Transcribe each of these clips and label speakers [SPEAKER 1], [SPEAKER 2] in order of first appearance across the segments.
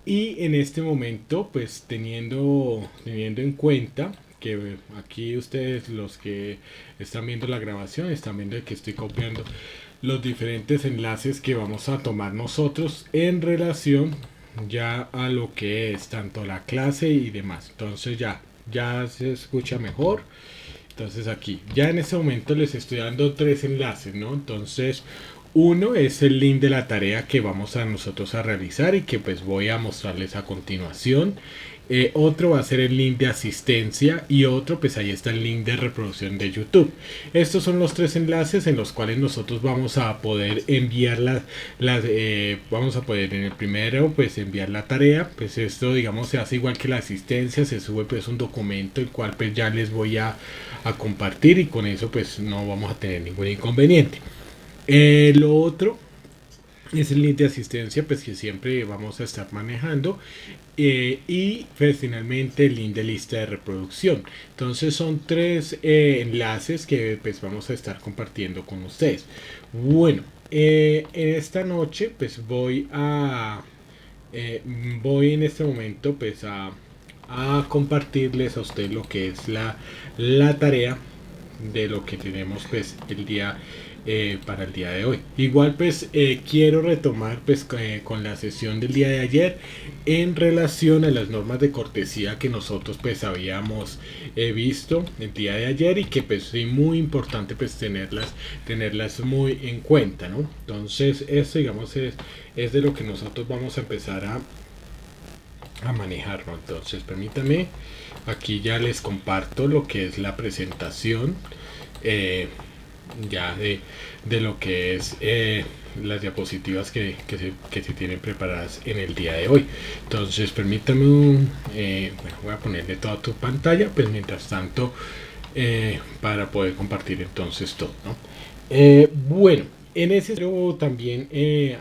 [SPEAKER 1] Y en este momento, pues teniendo en cuenta que aquí ustedes los que están viendo la grabación están viendo que estoy copiando los diferentes enlaces que vamos a tomar nosotros en relación ya a lo que es tanto la clase y demás. Entonces ya se escucha mejor. Entonces aquí, ya en este momento les estoy dando tres enlaces, ¿no? Entonces, uno es el link de la tarea que vamos a nosotros a realizar y que pues voy a mostrarles a continuación. Otro va a ser el link de asistencia y otro pues ahí está el link de reproducción de YouTube. Estos son los tres enlaces en los cuales nosotros vamos a poder enviar vamos a poder en el primero pues enviar la tarea. Pues esto digamos se hace igual que la asistencia, se sube pues un documento el cual pues ya les voy a compartir y con eso pues no vamos a tener ningún inconveniente. Lo otro es el link de asistencia pues que siempre vamos a estar manejando y pues finalmente el link de lista de reproducción. Entonces son tres enlaces que pues vamos a estar compartiendo con ustedes. Bueno, en esta noche pues voy en este momento pues a compartirles a ustedes lo que es la tarea de lo que tenemos pues el día para el día de hoy. Igual pues quiero retomar pues con la sesión del día de ayer en relación a las normas de cortesía que nosotros pues habíamos visto el día de ayer y que pues es muy importante pues tenerlas muy en cuenta, ¿no? Entonces esto digamos es de lo que nosotros vamos a empezar a manejar, ¿no? Entonces permítanme, aquí ya les comparto lo que es la presentación ya de lo que es las diapositivas que se tienen preparadas en el día de hoy. Entonces permítame bueno, voy a ponerle toda tu pantalla pues mientras tanto para poder compartir entonces todo, ¿no? Bueno, en ese también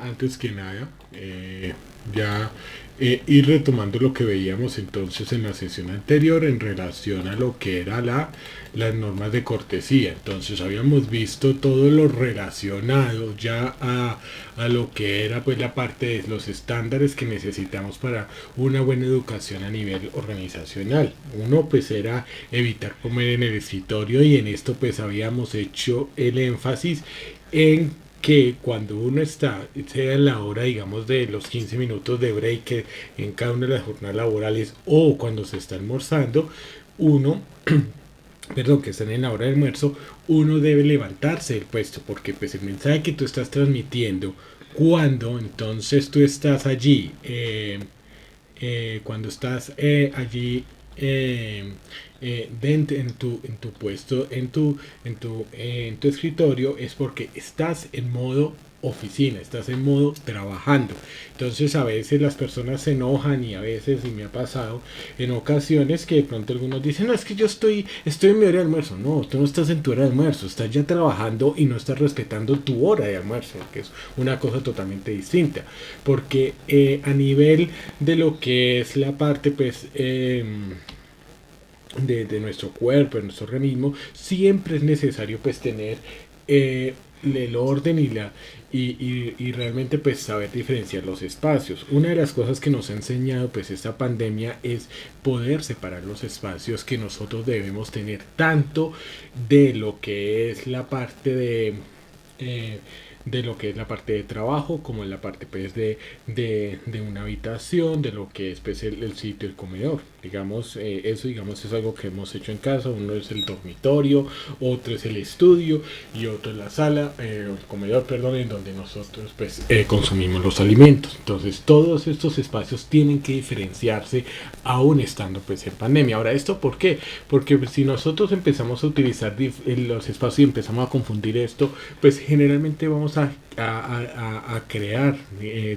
[SPEAKER 1] antes que nada ya ir retomando lo que veíamos entonces en la sesión anterior en relación a lo que era las normas de cortesía. Entonces habíamos visto todo lo relacionado ya a lo que era pues la parte de los estándares que necesitamos para una buena educación a nivel organizacional. Uno pues era evitar comer en el escritorio y en esto pues habíamos hecho el énfasis en que cuando uno está, sea en la hora, digamos, de los 15 minutos de break en cada una de las jornadas laborales o cuando se está almorzando, uno, perdón, que están en la hora de almuerzo, uno debe levantarse del puesto porque pues el mensaje que tú estás transmitiendo, cuando entonces tú estás allí, cuando estás allí en tu puesto, en tu escritorio, es porque estás en modo oficina, estás en modo trabajando. Entonces a veces las personas se enojan y a veces, y me ha pasado en ocasiones que de pronto algunos dicen, no, es que estoy en mi hora de almuerzo. No, tú no estás en tu hora de almuerzo, estás ya trabajando y no estás respetando tu hora de almuerzo, que es una cosa totalmente distinta. Porque a nivel de lo que es la parte pues de nuestro cuerpo, de nuestro organismo, siempre es necesario pues tener el orden y realmente pues saber diferenciar los espacios. Una de las cosas que nos ha enseñado pues esta pandemia es poder separar los espacios que nosotros debemos tener, tanto de lo que es la parte eh, de lo que es la parte de trabajo, como en la parte pues de una habitación, de lo que es pues el sitio, el comedor. Digamos, eso digamos es algo que hemos hecho en casa. Uno es el dormitorio, otro es el estudio y otro es la sala, el comedor, perdón, en donde nosotros pues consumimos los alimentos. Entonces todos estos espacios tienen que diferenciarse aún estando pues en pandemia. Ahora, ¿esto por qué? Porque si nosotros empezamos a utilizar los espacios y empezamos a confundir esto, pues generalmente vamos a crear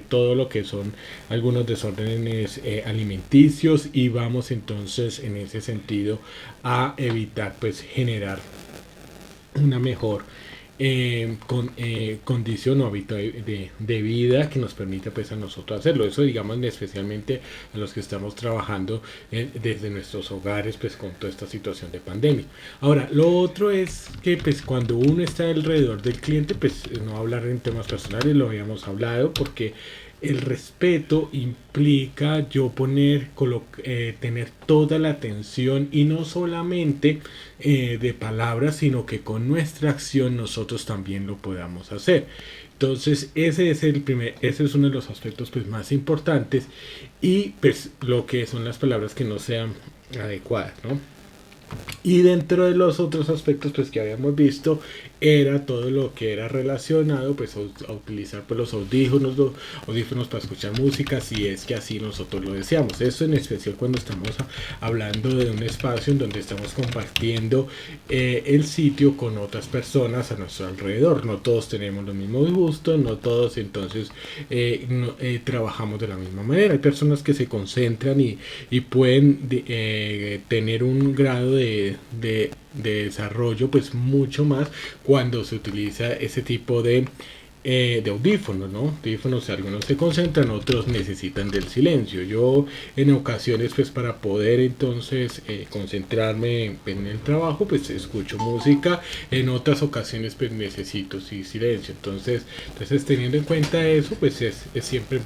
[SPEAKER 1] todo lo que son algunos desórdenes alimenticios y vamos entonces en ese sentido a evitar pues generar una mejor condición o hábito de vida que nos permita pues a nosotros hacerlo. Eso digamos especialmente a los que estamos trabajando desde nuestros hogares pues con toda esta situación de pandemia. Ahora, lo otro es que pues cuando uno está alrededor del cliente pues no hablar en temas personales, lo habíamos hablado porque el respeto implica yo tener toda la atención y no solamente de palabras, sino que con nuestra acción nosotros también lo podamos hacer. Entonces ese es uno de los aspectos pues más importantes, y pues lo que son las palabras que no sean adecuadas, ¿no? Y dentro de los otros aspectos pues que habíamos visto era todo lo que era relacionado pues a utilizar pues los audífonos para escuchar música, si es que así nosotros lo deseamos. Eso en especial cuando estamos hablando de un espacio en donde estamos compartiendo el sitio con otras personas a nuestro alrededor. No todos tenemos los mismos gustos, no todos entonces trabajamos de la misma manera. Hay personas que se concentran y pueden tener un grado de desarrollo pues mucho más cuando se utiliza ese tipo de audífonos, ¿no? Audífonos, algunos se concentran, otros necesitan del silencio. Yo en ocasiones pues para poder entonces concentrarme en el trabajo pues escucho música, en otras ocasiones pues necesito sí, silencio. Entonces teniendo en cuenta eso pues es siempre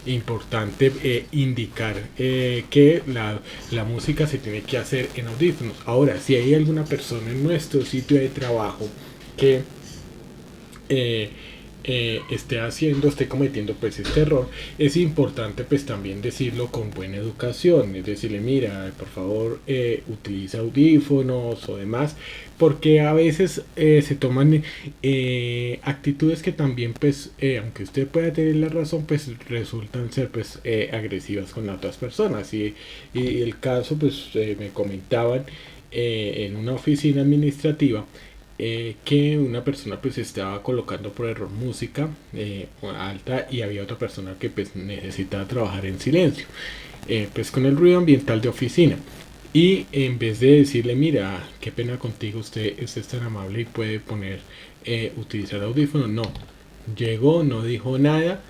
[SPEAKER 1] importante indicar que la música se tiene que hacer en audífonos. Ahora, si hay alguna persona en nuestro sitio de trabajo que eh, esté cometiendo pues este error, es importante pues también decirlo con buena educación, es decirle, mira, por favor utiliza audífonos o demás, porque a veces se toman actitudes que también pues aunque usted pueda tener la razón pues resultan ser pues agresivas con las otras personas, y el caso pues me comentaban en una oficina administrativa que una persona pues estaba colocando por error música alta, y había otra persona que pues necesitaba trabajar en silencio pues con el ruido ambiental de oficina, y en vez de decirle, mira, qué pena contigo, usted es tan amable y puede utilizar audífonos, no, llegó, no dijo nada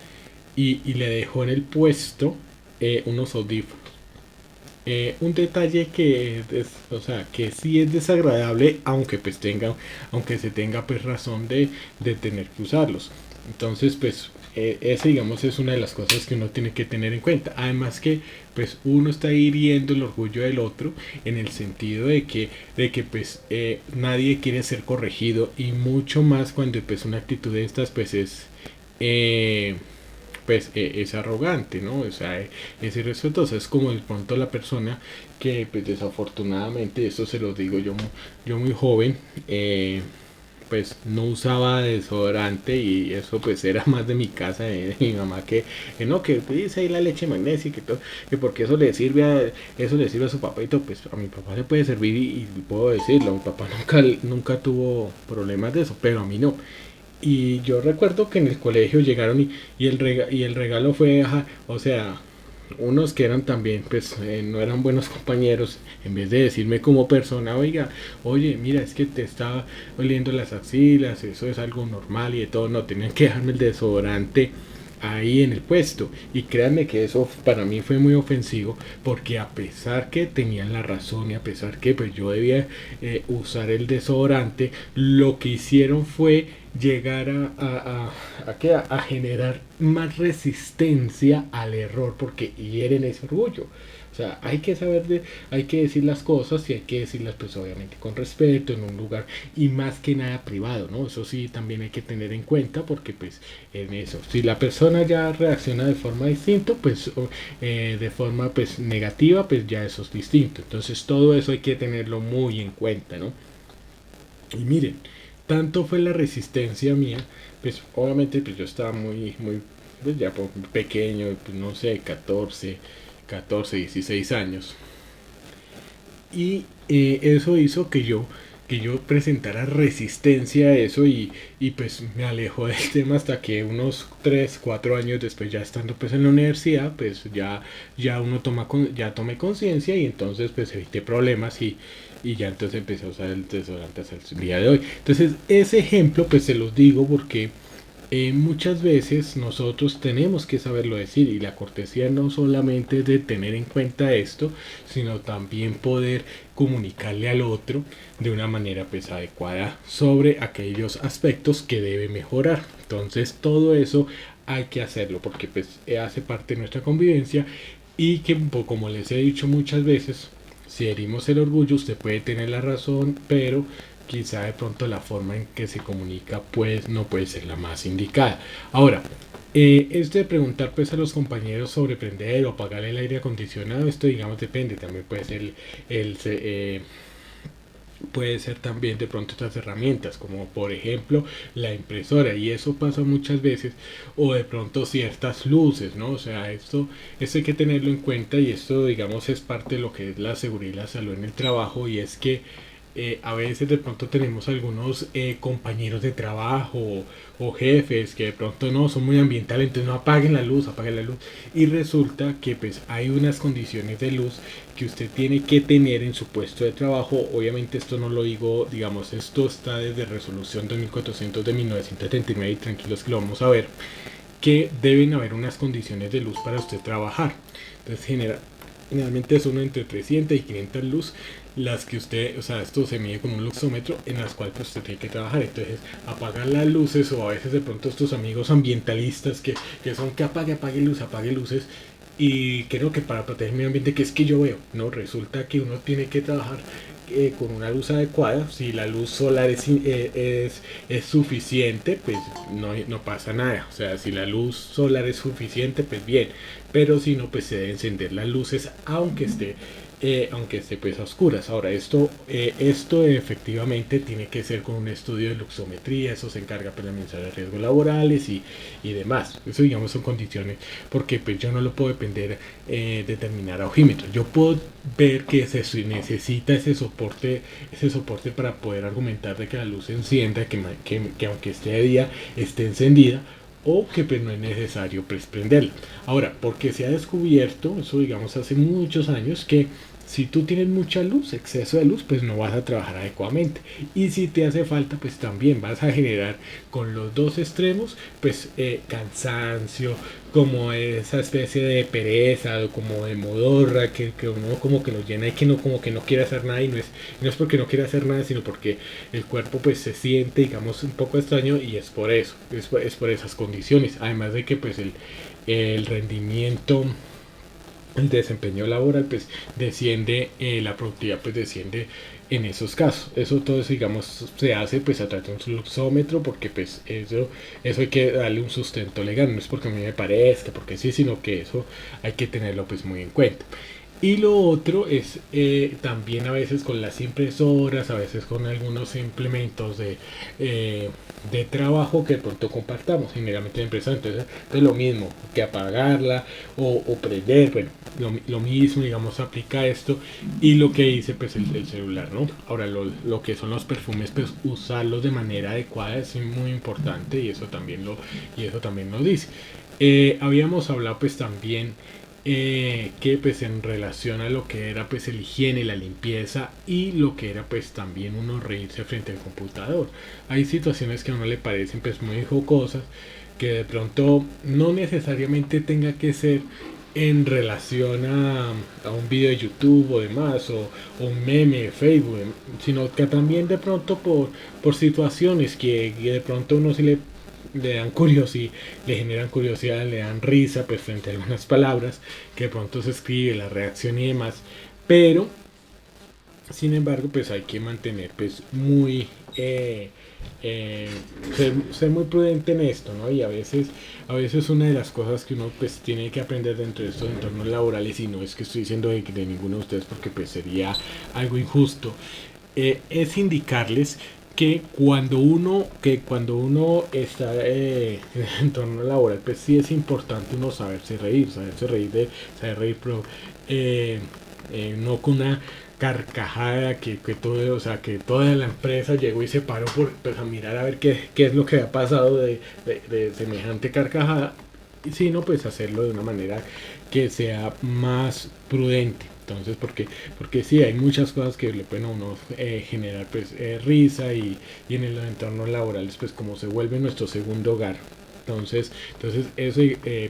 [SPEAKER 1] y le dejó en el puesto unos audífonos. Un detalle o sea, que sí es desagradable, aunque se tenga pues razón de tener que usarlos. Entonces pues esa digamos es una de las cosas que uno tiene que tener en cuenta. Además que pues uno está hiriendo el orgullo del otro, en el sentido de que pues nadie quiere ser corregido, y mucho más cuando pues una actitud de estas pues es arrogante, ¿no? O sea, es irrespetuosa. Es como de pronto la persona que, pues desafortunadamente, esto se lo digo yo muy joven, pues no usaba desodorante, y eso pues era más de mi casa, de mi mamá, que no, que dice ahí la leche magnesia, que porque eso le sirve a su papá, y todo. Pues a mi papá se puede servir, y puedo decirlo, mi papá nunca tuvo problemas de eso, pero a mí no. Y yo recuerdo que en el colegio llegaron y el regalo fue, ajá, o sea, unos que eran también, pues no eran buenos compañeros, en vez de decirme como persona, oiga, oye, mira, es que te está oliendo las axilas, eso es algo normal y de todo, no, tenían que dejarme el desodorante ahí en el puesto. Y créanme que eso para mí fue muy ofensivo, porque a pesar que tenían la razón y a pesar que pues yo debía usar el desodorante, lo que hicieron fue llegar a generar más resistencia al error, porque hieren ese orgullo. O sea, hay que decir las cosas, y hay que decirlas pues obviamente con respeto, en un lugar y más que nada privado, ¿no? Eso sí también hay que tener en cuenta, porque pues en eso, si la persona ya reacciona de forma distinta, pues de forma pues negativa, pues ya eso es distinto. Entonces todo eso hay que tenerlo muy en cuenta, ¿no? Y miren, tanto fue la resistencia mía, pues obviamente pues yo estaba muy pues ya pequeño, pues no sé, 16 años. Y eso hizo que yo presentara resistencia a eso, y pues me alejó del tema hasta que unos 3 4 años después, ya estando pues en la universidad, pues ya uno ya tomé conciencia, y entonces pues evité problemas, y ya entonces empecé a usar el desodorante hasta el día de hoy. Entonces ese ejemplo pues se los digo porque muchas veces nosotros tenemos que saberlo decir, y la cortesía no solamente es de tener en cuenta esto, sino también poder comunicarle al otro de una manera pues adecuada sobre aquellos aspectos que debe mejorar. Entonces todo eso hay que hacerlo porque pues hace parte de nuestra convivencia y que como les he dicho muchas veces, si herimos el orgullo usted puede tener la razón, pero quizá de pronto la forma en que se comunica pues no puede ser la más indicada. Ahora, esto de preguntar pues a los compañeros sobre prender o apagar el aire acondicionado, esto digamos depende, también puede ser puede ser también de pronto otras herramientas como por ejemplo la impresora, y eso pasa muchas veces, o de pronto ciertas luces, ¿no? O sea, esto hay que tenerlo en cuenta, y esto digamos es parte de lo que es la seguridad y la salud en el trabajo, y es que a veces de pronto tenemos algunos compañeros de trabajo o jefes que de pronto no son muy ambientales, entonces no apaguen la luz, y resulta que pues hay unas condiciones de luz que usted tiene que tener en su puesto de trabajo. Obviamente esto no lo digo, digamos, esto está desde resolución 2400 de 1979 y tranquilos que lo vamos a ver, que deben haber unas condiciones de luz para usted trabajar. Entonces generalmente son entre 300 y 500 luz las que usted, o sea, esto se mide con un luxómetro en las cuales pues, usted tiene que trabajar. Entonces apagar las luces, o a veces de pronto estos amigos ambientalistas que son que apague luces, y creo que para proteger el medio ambiente, que es que yo veo, no, resulta que uno tiene que trabajar con una luz adecuada. Si la luz solar es suficiente, pues no pasa nada. O sea, si la luz solar es suficiente, pues bien, pero si no, pues se debe encender las luces aunque esté pues a oscuras. Ahora esto efectivamente tiene que ser con un estudio de luxometría, eso se encarga pues la administración de riesgos laborales y demás. Eso digamos son condiciones, porque pues yo no lo puedo depender determinar a ojímetros. Yo puedo ver que se necesita ese soporte para poder argumentar de que la luz se encienda, que aunque esté de día esté encendida, o que pues no es necesario pues prenderla. Ahora, porque se ha descubierto, eso digamos hace muchos años, que si tú tienes mucha luz, exceso de luz, pues no vas a trabajar adecuadamente. Y si te hace falta, pues también vas a generar con los dos extremos, pues cansancio, como esa especie de pereza o como de modorra que uno como que lo llena y que no como que no quiere hacer nada, y no es porque no quiere hacer nada, sino porque el cuerpo pues se siente digamos un poco extraño, y es por eso, es por esas condiciones. Además de que pues el rendimiento, el desempeño laboral pues desciende, la productividad pues desciende en esos casos. Eso todo eso, digamos, se hace pues a través de un fluxómetro, porque pues eso hay que darle un sustento legal, no es porque a mí me parezca, porque sí, sino que eso hay que tenerlo pues muy en cuenta. Y lo otro es también a veces con las impresoras, a veces con algunos implementos de trabajo que de pronto compartamos, generalmente la empresa. Entonces es lo mismo que apagarla o prender, bueno, lo mismo, digamos, aplica esto. Y lo que dice pues el celular, ¿no? Ahora lo que son los perfumes, pues usarlos de manera adecuada es muy importante, y eso también lo dice. Habíamos hablado pues también que pues en relación a lo que era pues el higiene, la limpieza, y lo que era pues también uno reírse frente al computador. Hay situaciones que a uno le parecen pues muy jocosas, que de pronto no necesariamente tenga que ser en relación a un video de YouTube o demás, o un meme de Facebook, sino que también de pronto por situaciones que de pronto uno se le dan curiosidad, le generan curiosidad, le dan risa pues frente a algunas palabras que de pronto se escribe, la reacción y demás, pero sin embargo pues hay que mantener pues muy ser muy prudente en esto, ¿no? Y a veces una de las cosas que uno pues tiene que aprender dentro de estos entornos laborales, y no es que estoy diciendo de ninguno de ustedes porque pues sería algo injusto, es indicarles que cuando uno está en el entorno laboral, pues sí es importante uno saberse reír, saber reír, pero no con una carcajada que todo, o sea, que toda la empresa llegó y se paró pues, a mirar a ver qué es lo que ha pasado de semejante carcajada, sino pues hacerlo de una manera que sea más prudente. Entonces, porque sí, hay muchas cosas que le pueden a uno generar pues risa, y en el entorno laboral pues como se vuelve nuestro segundo hogar. Entonces eso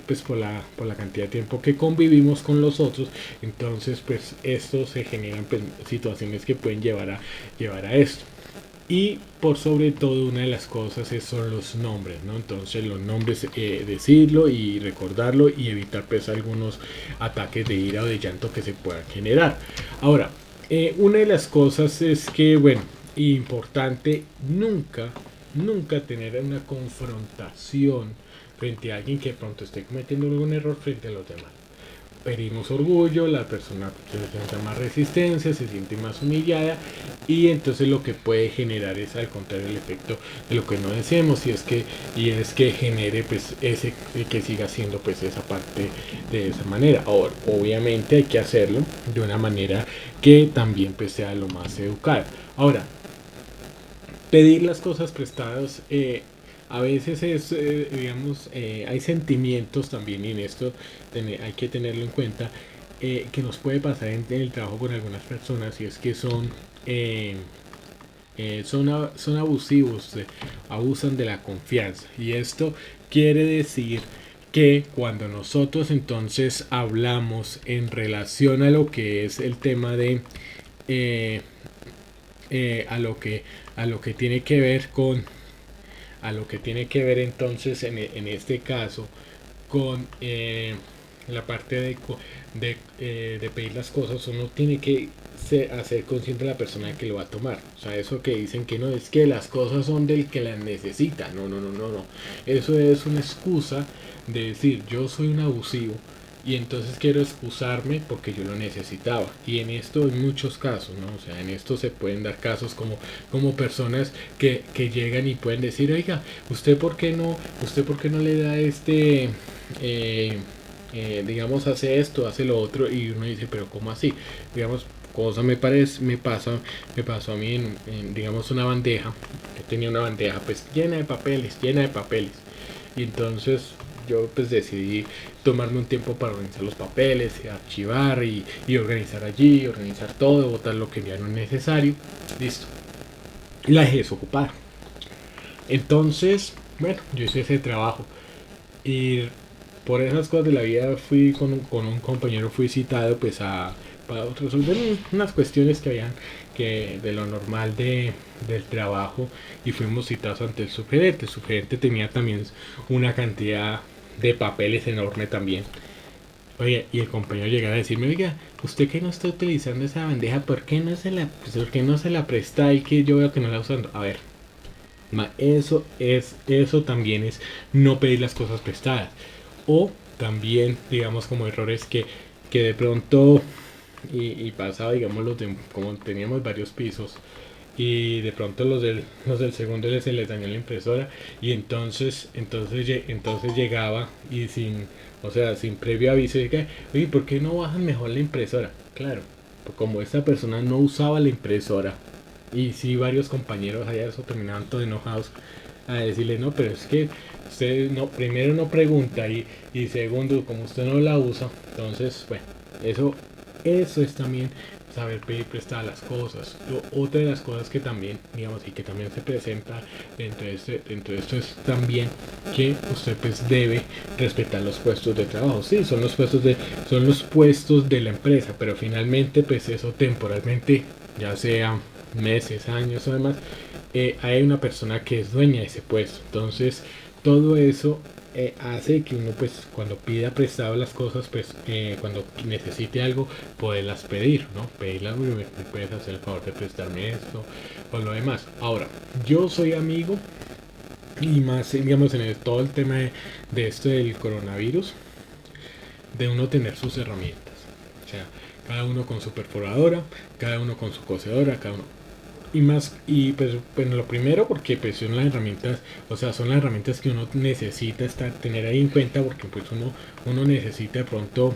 [SPEAKER 1] pues por la cantidad de tiempo que convivimos con los otros, entonces pues esto se generan pues, situaciones que pueden llevar a esto. Y por sobre todo una de las cosas son los nombres, ¿no? Entonces los nombres, decirlo y recordarlo y evitar pues algunos ataques de ira o de llanto que se puedan generar. Ahora, una de las cosas es que, bueno, importante nunca tener una confrontación frente a alguien que de pronto esté cometiendo algún error frente a los demás. Pedimos orgullo, la persona se siente más resistencia, se siente más humillada y entonces lo que puede generar es al contrario el efecto de lo que no deseamos y es que genere pues ese que siga haciendo pues esa parte de esa manera. Ahora, obviamente hay que hacerlo de una manera que también pues sea lo más educada. Ahora, pedir las cosas prestadas, a veces es, digamos, hay sentimientos también y en esto hay que tenerlo en cuenta, que nos puede pasar en el trabajo con algunas personas y es que eh, son abusivos, abusan de la confianza y esto quiere decir que cuando nosotros entonces hablamos en relación a lo que es el tema de eh, a lo que tiene que ver con a lo que tiene que ver entonces en este caso con la parte de pedir las cosas, uno tiene que hacer consciente de la persona que lo va a tomar. O sea, eso que dicen que no es que las cosas son del que las necesita. No. Eso es una excusa de decir yo soy un abusivo y entonces quiero excusarme porque yo lo necesitaba. Y en esto hay muchos casos, ¿no? O sea, en esto se pueden dar casos como personas que llegan y pueden decir, oiga, usted por qué no le da digamos, hace esto, hace lo otro, y uno dice, pero ¿cómo así? Digamos, cosa me pasó a mí digamos, una bandeja. Yo tenía una bandeja pues llena de papeles, y entonces yo pues decidí tomarme un tiempo para organizar los papeles, archivar y organizar allí, organizar todo, botar lo que ya no es necesario, listo. Y la dejé desocupada. Entonces, bueno, yo hice ese trabajo y por esas cosas de la vida fui con un compañero, fui citado pues para resolver unas cuestiones que habían que de lo normal del trabajo y fuimos citados ante el subgerente. El subgerente tenía también una cantidad de papeles enorme también. Oye, y el compañero llegaba a decirme, oiga, usted que no está utilizando esa bandeja, ¿por qué no se la presta y que yo veo que no la está usando? A ver, eso también es no pedir las cosas prestadas. O también, digamos, como errores que de pronto, y pasaba, digamos, como teníamos varios pisos, y de pronto los del segundo se les dañó la impresora, y entonces llegaba y o sea, sin previo aviso, de que, oye, ¿por qué no bajan mejor la impresora? Claro, pues como esta persona no usaba la impresora, y sí, varios compañeros allá eso terminaban todos enojados a decirle, no, pero es que usted no, primero no pregunta y segundo, como usted no la usa, entonces, bueno, eso es también saber pedir prestadas las cosas. Otra de las cosas que también, digamos, y que también se presenta dentro de esto es también que usted pues debe respetar los puestos de trabajo. Sí, son los puestos de la empresa, pero finalmente pues eso temporalmente, ya sea meses, años o demás, hay una persona que es dueña de ese puesto. Entonces, todo eso hace que uno pues cuando pida prestado las cosas pues cuando necesite algo poderlas pedir, ¿no? Pedirlas, me puedes hacer el favor de prestarme esto o lo demás. Ahora, yo soy amigo y más digamos en todo el tema de esto del coronavirus, de uno tener sus herramientas. O sea, cada uno con su perforadora, cada uno con su cosedora, cada uno y más y pues bueno, lo primero porque pues son las herramientas, o sea, son las herramientas que uno necesita tener ahí en cuenta porque pues uno necesita de pronto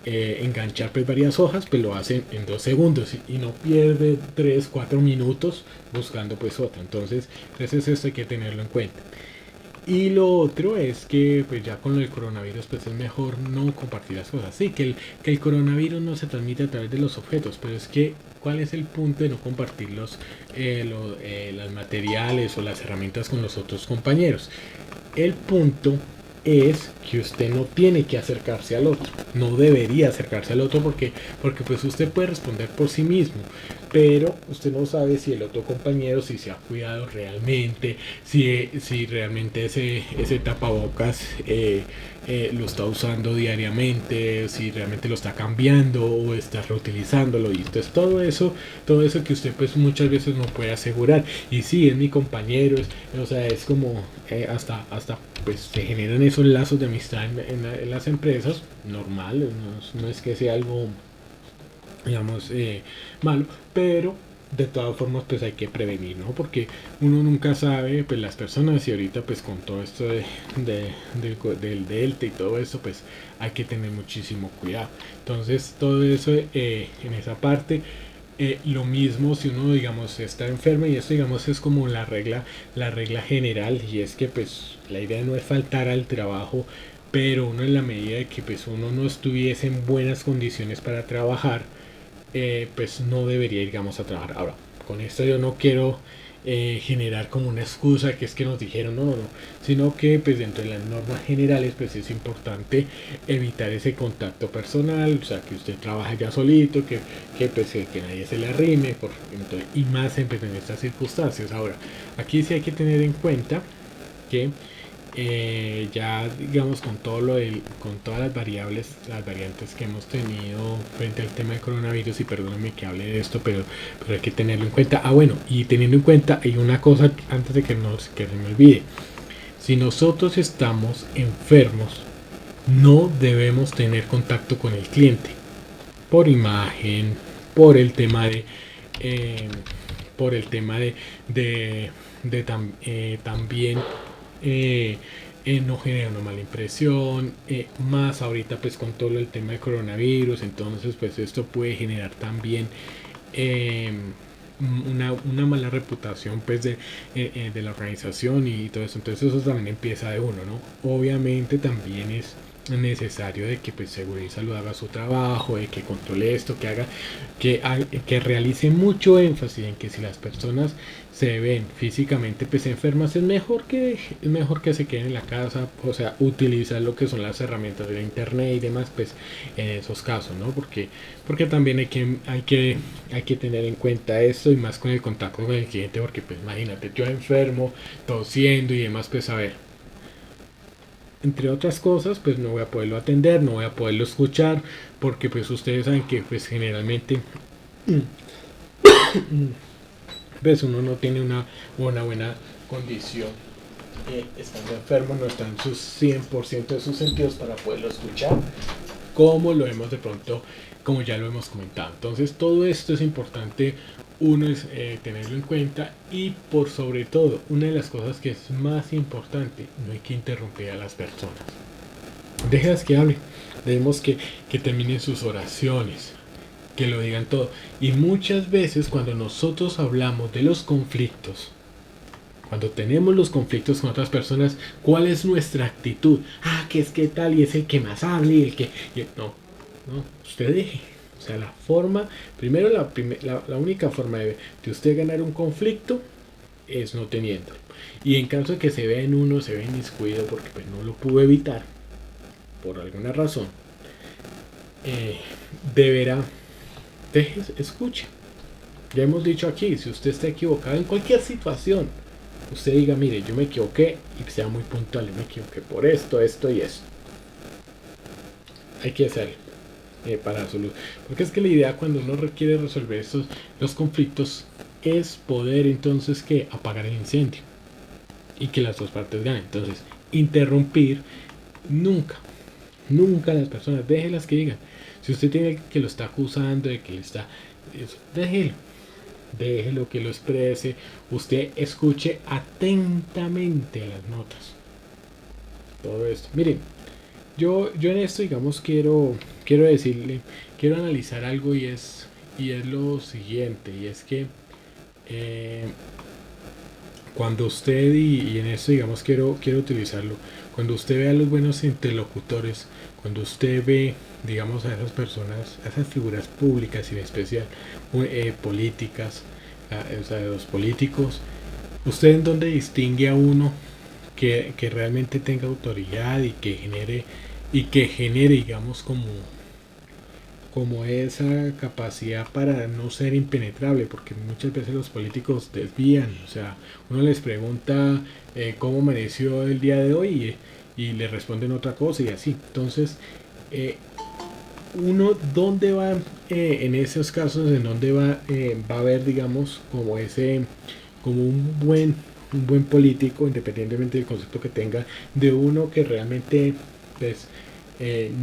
[SPEAKER 1] enganchar pues varias hojas, pues lo hacen en 2 segundos y no pierde 3 4 minutos buscando pues otra. Entonces esto hay que tenerlo en cuenta. Y lo otro es que pues ya con el coronavirus pues es mejor no compartir las cosas. Sí, que el coronavirus no se transmite a través de los objetos, pero es que ¿cuál es el punto de no compartir los materiales o las herramientas con los otros compañeros? El punto es que usted no tiene que acercarse al otro, no debería acercarse al otro porque pues usted puede responder por sí mismo, pero usted no sabe si el otro compañero si se ha cuidado realmente, si realmente ese tapabocas lo está usando diariamente, si realmente lo está cambiando o está reutilizándolo. Y entonces todo eso que usted pues muchas veces no puede asegurar. Y sí, es mi compañero, o sea, es como hasta pues se generan esos lazos de amistad en las empresas, normal, no es que sea algo, digamos, malo, pero de todas formas pues hay que prevenir, ¿no? Porque uno nunca sabe, pues las personas, y ahorita pues con todo esto del delta y todo eso, pues hay que tener muchísimo cuidado. Entonces todo eso en esa parte, lo mismo si uno digamos está enfermo, y esto digamos es como la regla general, y es que pues la idea no es faltar al trabajo, pero uno en la medida de que pues uno no estuviese en buenas condiciones para trabajar, pues no debería ir, digamos, a trabajar. Ahora, con esto yo no quiero generar como una excusa que es que nos dijeron no, sino que pues dentro de las normas generales pues es importante evitar ese contacto personal, o sea, que usted trabaja ya solito, pues que nadie se le arrime, entonces, y más en estas circunstancias. Ahora, aquí sí hay que tener en cuenta que ya digamos con con todas las variantes que hemos tenido frente al tema de coronavirus, y perdónenme que hable de esto, pero hay que tenerlo en cuenta. Bueno, y teniendo en cuenta hay una cosa antes de que se me olvide: si nosotros estamos enfermos, no debemos tener contacto con el cliente por imagen, por el tema eh, por el tema también no genera una mala impresión, más ahorita pues con todo el tema de coronavirus. Entonces pues esto puede generar también eh, una mala reputación pues de la organización y todo eso. Entonces eso también empieza de uno, ¿no? Obviamente también es necesario de que pues Seguridad y Salud haga su trabajo, de que controle esto, que realice mucho énfasis en que si las personas se ven físicamente pues enfermas, es mejor que se queden en la casa, o sea, utilizar lo que son las herramientas de la internet y demás, pues en esos casos, ¿no? Porque también hay que tener en cuenta esto, y más con el contacto con el cliente, porque pues imagínate, yo enfermo, tosiendo y demás, pues a ver, entre otras cosas, pues no voy a poderlo atender, no voy a poderlo escuchar, porque pues ustedes saben que pues generalmente pues uno no tiene una buena condición, estando enfermo, no está en sus 100% de sus sentidos para poderlo escuchar, como lo hemos de pronto, como ya lo hemos comentado. Entonces todo esto es importante, uno es tenerlo en cuenta, y por sobre todo, una de las cosas que es más importante: no hay que interrumpir a las personas, déjenlas que hablen, debemos que terminen sus oraciones, que lo digan todo. Y muchas veces cuando nosotros hablamos de los conflictos, cuando tenemos los conflictos con otras personas, ¿cuál es nuestra actitud? Que es que tal, y es el que más hable, y no, usted deje. O sea, la forma, primero la única forma de usted ganar un conflicto es no teniéndolo. Y en caso de que se vea en uno, se ve inmiscuido porque pues no lo pudo evitar por alguna razón, deberá, escuche. Ya hemos dicho aquí, si usted está equivocado en cualquier situación, usted diga, mire, yo me equivoqué, y sea muy puntual: me equivoqué por esto, esto y esto. Hay que hacerlo para solucionar, porque es que la idea cuando uno requiere resolver los conflictos es poder entonces que apagar el incendio y que las dos partes ganen. Entonces, interrumpir nunca las personas, déjelas que digan. Si usted tiene que lo está acusando de que le está, déjelo que lo exprese. Usted escuche atentamente las notas, todo esto. Miren, yo en esto, digamos, quiero decirle, quiero analizar algo, y es lo siguiente, y es que eh, cuando usted, y en esto, digamos, quiero utilizarlo, cuando usted ve a los buenos interlocutores, cuando usted ve, digamos, a esas personas, a esas figuras públicas y en especial políticas, o sea, de los políticos, ¿usted en dónde distingue a uno que realmente tenga autoridad y que genere, digamos, como esa capacidad para no ser impenetrable, porque muchas veces los políticos desvían, o sea, uno les pregunta cómo amaneció el día de hoy y le responden otra cosa y así. Entonces, eh, uno, ¿dónde va en esos casos, en dónde va a haber, digamos, como un buen político, independientemente del concepto que tenga, de uno que realmente, pues,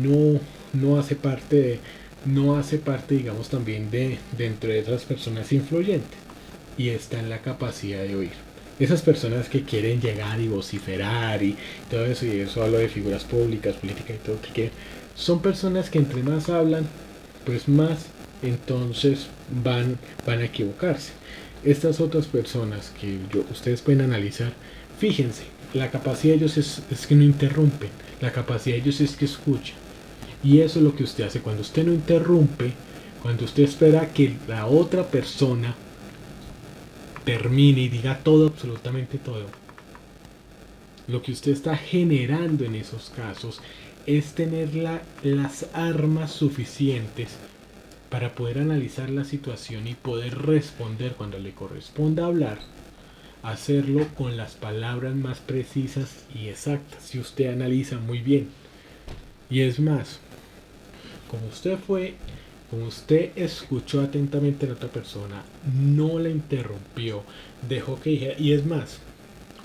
[SPEAKER 1] no, no hace parte no hace parte, digamos, también de dentro de esas personas influyentes y está en la capacidad de oír. Esas personas que quieren llegar y vociferar y todo eso, y eso hablo de figuras públicas, políticas y todo lo que quieran, son personas que entre más hablan, pues más entonces van a equivocarse. Estas otras personas que ustedes pueden analizar, fíjense, la capacidad de ellos es que no interrumpen, la capacidad de ellos es que escuchan. Y eso es lo que usted hace cuando usted no interrumpe, cuando usted espera que la otra persona termine y diga todo, absolutamente todo. Lo que usted está generando en esos casos es tener las armas suficientes para poder analizar la situación y poder responder cuando le corresponda hablar, hacerlo con las palabras más precisas y exactas, si usted analiza muy bien. Y es más, como como usted escuchó atentamente a la otra persona, no la interrumpió, dejó que dijera, y es más,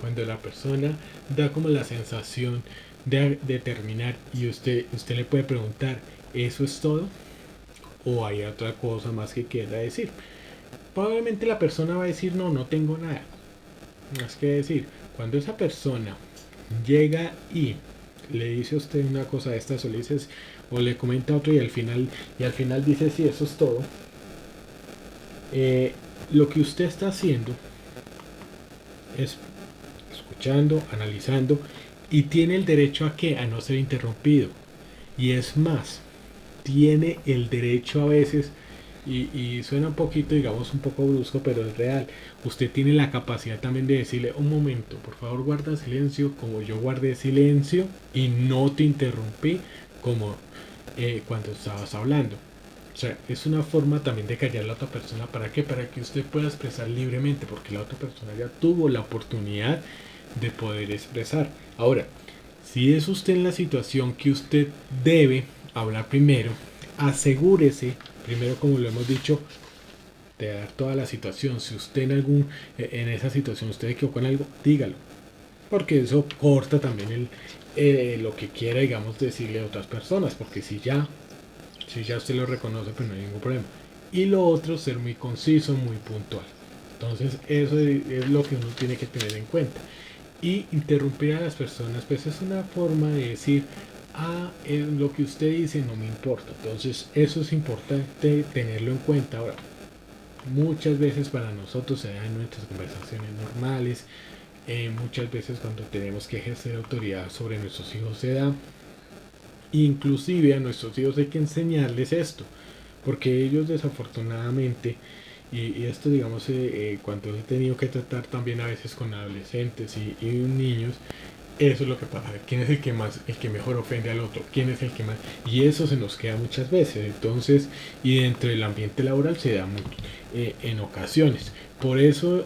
[SPEAKER 1] cuando la persona da como la sensación de terminar y usted le puede preguntar, ¿eso es todo? ¿O hay otra cosa más que quiera decir? Probablemente la persona va a decir, no, no tengo nada más que decir. Cuando esa persona llega y le dice a usted una cosa de estas o le dice, o le comenta otro y al final dice sí, eso es todo, lo que usted está haciendo es escuchando, analizando y tiene el derecho a que a no ser interrumpido, y es más, tiene el derecho a veces y suena un poquito, digamos, un poco brusco, pero es real. Usted tiene la capacidad también de decirle, un momento, por favor guarda silencio, como yo guardé silencio y no te interrumpí como cuando estabas hablando. O sea, es una forma también de callar a la otra persona. ¿Para qué? Para que usted pueda expresar libremente, porque la otra persona ya tuvo la oportunidad de poder expresar. Ahora, si es usted en la situación que usted debe hablar primero, asegúrese, primero como lo hemos dicho, de dar toda la situación. Si usted en esa situación usted equivocó en algo, dígalo. Porque eso corta también lo que quiera, digamos, decirle a otras personas. Porque si ya usted lo reconoce, pues no hay ningún problema. Y lo otro, ser muy conciso, muy puntual. Entonces eso es lo que uno tiene que tener en cuenta. Y interrumpir a las personas, pues es una forma de decir, lo que usted dice no me importa. Entonces eso es importante tenerlo en cuenta. Ahora, muchas veces para nosotros se da en nuestras conversaciones normales, muchas veces cuando tenemos que ejercer autoridad sobre nuestros hijos se da. Inclusive a nuestros hijos hay que enseñarles esto, porque ellos desafortunadamente, y esto digamos cuando he tenido que tratar también a veces con adolescentes y niños, eso es lo que pasa. ¿Quién es el que mejor ofende al otro? ¿Quién es el que más? Y eso se nos queda muchas veces. Entonces, y dentro del ambiente laboral se da mucho, en ocasiones. Por eso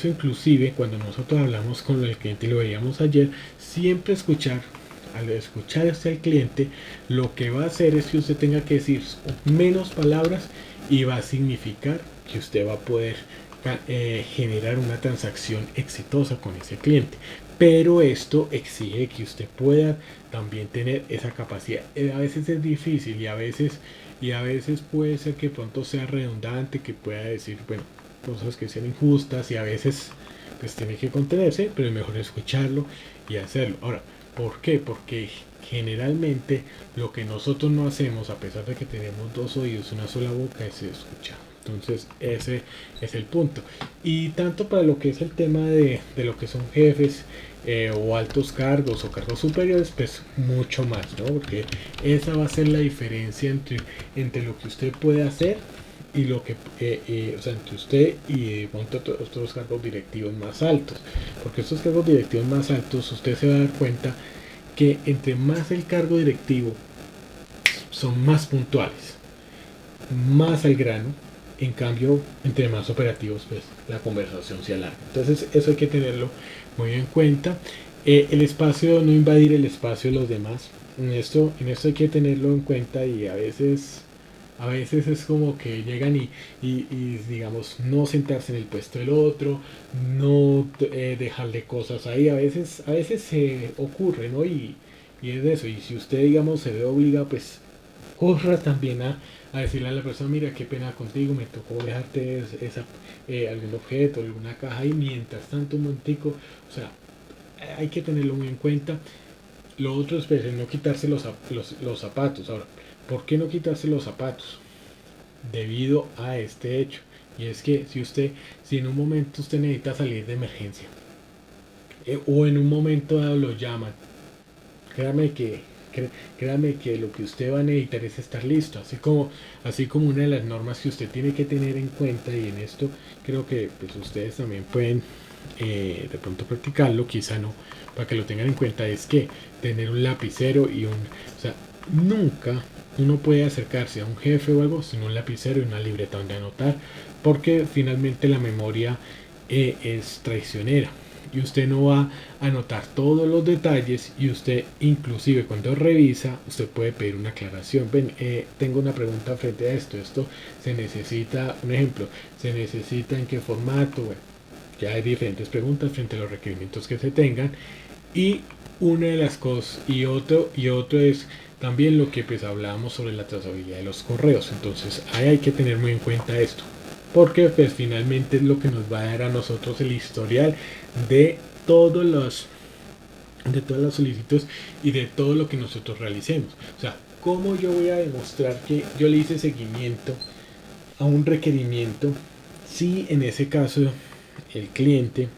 [SPEAKER 1] inclusive cuando nosotros hablamos con el cliente y lo veíamos ayer, siempre al escuchar al cliente, lo que va a hacer es que usted tenga que decir menos palabras y va a significar que usted va a poder generar una transacción exitosa con ese cliente. Pero esto exige que usted pueda también tener esa capacidad. A veces es difícil y a veces puede ser que pronto sea redundante, que pueda decir, bueno, cosas que sean injustas y a veces pues tiene que contenerse, pero es mejor escucharlo y hacerlo. Ahora, ¿por qué? Porque generalmente lo que nosotros no hacemos, a pesar de que tenemos dos oídos, una sola boca, es escuchar. Entonces ese es el punto. Y tanto para lo que es el tema de lo que son jefes o altos cargos o cargos superiores, pues mucho más, ¿no? Porque esa va a ser la diferencia entre lo que usted puede hacer y lo que, o sea, entre usted y de pronto otros cargos directivos más altos, porque estos cargos directivos más altos usted se va a dar cuenta que entre más el cargo directivo son más puntuales, más al grano. En cambio, entre más operativos, pues la conversación se alarga. Entonces, eso hay que tenerlo muy en cuenta. El espacio, no invadir el espacio de los demás. En esto hay que tenerlo en cuenta, y a veces es como que llegan y, digamos, no sentarse en el puesto del otro, no dejarle cosas ahí. A veces se ocurre, ¿no? Y es de eso. Y si usted, digamos, se ve obligado, pues corra también a decirle a la persona: mira, qué pena contigo, me tocó dejarte algún objeto, alguna caja, y mientras tanto un momentico, o sea, hay que tenerlo muy en cuenta. Lo otro es, pues, no quitarse los zapatos. Ahora, ¿por qué no quitarse los zapatos? Debido a este hecho. Y es que si en un momento usted necesita salir de emergencia, o en un momento dado lo llaman, créame que, créame que lo que usted va a necesitar es estar listo. Así como una de las normas que usted tiene que tener en cuenta, y en esto creo que pues ustedes también pueden de pronto practicarlo, quizá no, para que lo tengan en cuenta, es que tener un lapicero o sea, nunca uno puede acercarse a un jefe o algo sin un lapicero y una libreta donde anotar, porque finalmente la memoria es traicionera, y usted no va a anotar todos los detalles, y usted inclusive cuando revisa usted puede pedir una aclaración. Ven, tengo una pregunta frente a esto se necesita, un ejemplo, se necesita en qué formato. Bueno, ya hay diferentes preguntas frente a los requerimientos que se tengan. Y una de las cosas, y otro es también lo que pues hablábamos sobre la trazabilidad de los correos. Entonces ahí hay que tener muy en cuenta esto, porque pues finalmente es lo que nos va a dar a nosotros el historial de todos los de todas las solicitudes y de todo lo que nosotros realicemos. O sea, ¿cómo yo voy a demostrar que yo le hice seguimiento a un requerimiento si en ese caso el cliente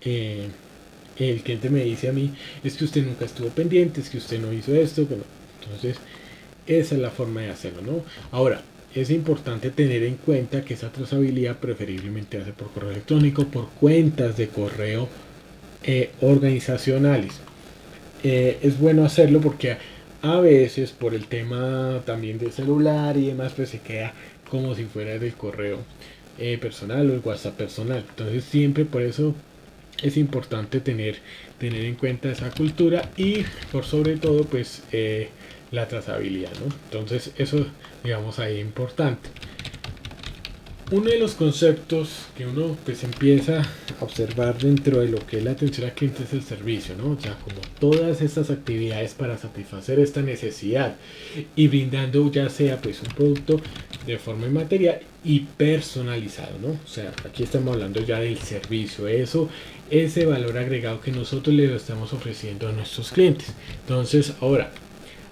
[SPEAKER 1] eh, el cliente me dice a mí: es que usted nunca estuvo pendiente, es que usted no hizo esto? Bueno, entonces esa es la forma de hacerlo, ¿no? Ahora, es importante tener en cuenta que esa trazabilidad preferiblemente hace por correo electrónico, por cuentas de correo organizacionales. Es bueno hacerlo porque a veces por el tema también de celular y demás, pues se queda como si fuera del correo personal o el WhatsApp personal. Entonces siempre por eso es importante tener en cuenta esa cultura, y por sobre todo pues la trazabilidad, ¿no? Entonces eso, digamos, ahí es importante. Uno de los conceptos que uno pues empieza a observar dentro de lo que es la atención al cliente es el servicio, ¿no? O sea, como todas estas actividades para satisfacer esta necesidad y brindando ya sea pues un producto de forma inmaterial y personalizado, ¿no? O sea, aquí estamos hablando ya del servicio, ese valor agregado que nosotros le estamos ofreciendo a nuestros clientes. Entonces, ahora,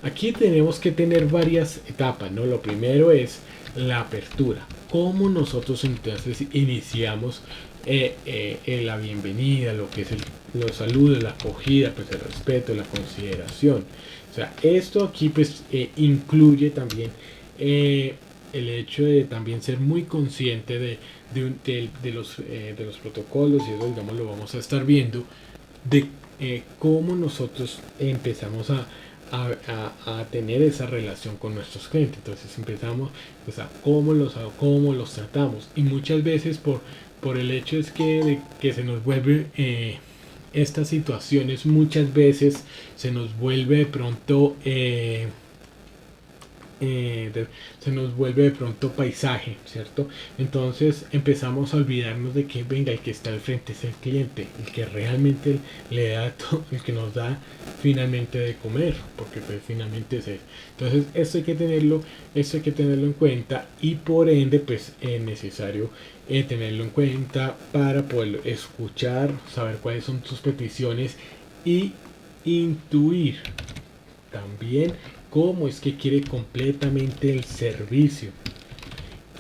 [SPEAKER 1] aquí tenemos que tener varias etapas, ¿no? Lo primero es la apertura. Cómo nosotros entonces iniciamos la bienvenida, lo que es los saludos, la acogida, pues el respeto, la consideración. O sea, esto aquí pues incluye también el hecho de también ser muy consciente de los protocolos, y eso, digamos, lo vamos a estar viendo, de cómo nosotros empezamos a tener esa relación con nuestros clientes. Entonces empezamos pues, a cómo los tratamos, y muchas veces por el hecho es que se nos vuelve estas situaciones, muchas veces se nos vuelve de pronto se nos vuelve de pronto paisaje, ¿cierto? Entonces empezamos a olvidarnos de que, venga, el que está al frente es el cliente, el que realmente le da todo, el que nos da finalmente de comer, porque pues finalmente es él. Entonces esto hay que tenerlo en cuenta, y por ende pues es necesario tenerlo en cuenta para poder escuchar, saber cuáles son sus peticiones, y intuir también cómo es que quiere completamente el servicio,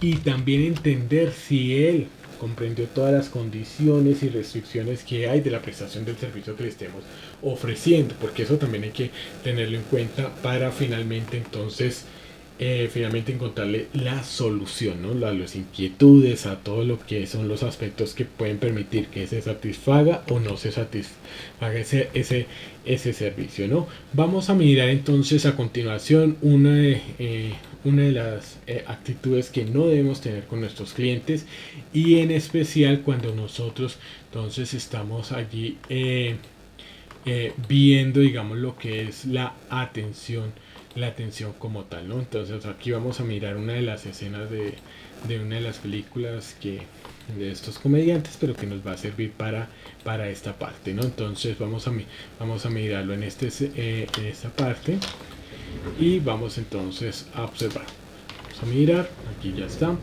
[SPEAKER 1] y también entender si él comprendió todas las condiciones y restricciones que hay de la prestación del servicio que le estemos ofreciendo, porque eso también hay que tenerlo en cuenta para finalmente entonces finalmente encontrarle la solución, ¿no? A las inquietudes, a todo lo que son los aspectos que pueden permitir que se satisfaga o no se satisfaga ese servicio, ¿no? Vamos a mirar entonces a continuación una de las actitudes que no debemos tener con nuestros clientes, y en especial cuando nosotros entonces estamos allí viendo, digamos, lo que es la atención como tal, ¿no? Entonces aquí vamos a mirar una de las escenas de una de las películas de estos comediantes, pero que nos va a servir para esta parte, ¿no? Entonces vamos a mirarlo en esta parte, y vamos entonces a observar. Vamos a mirar, aquí ya está.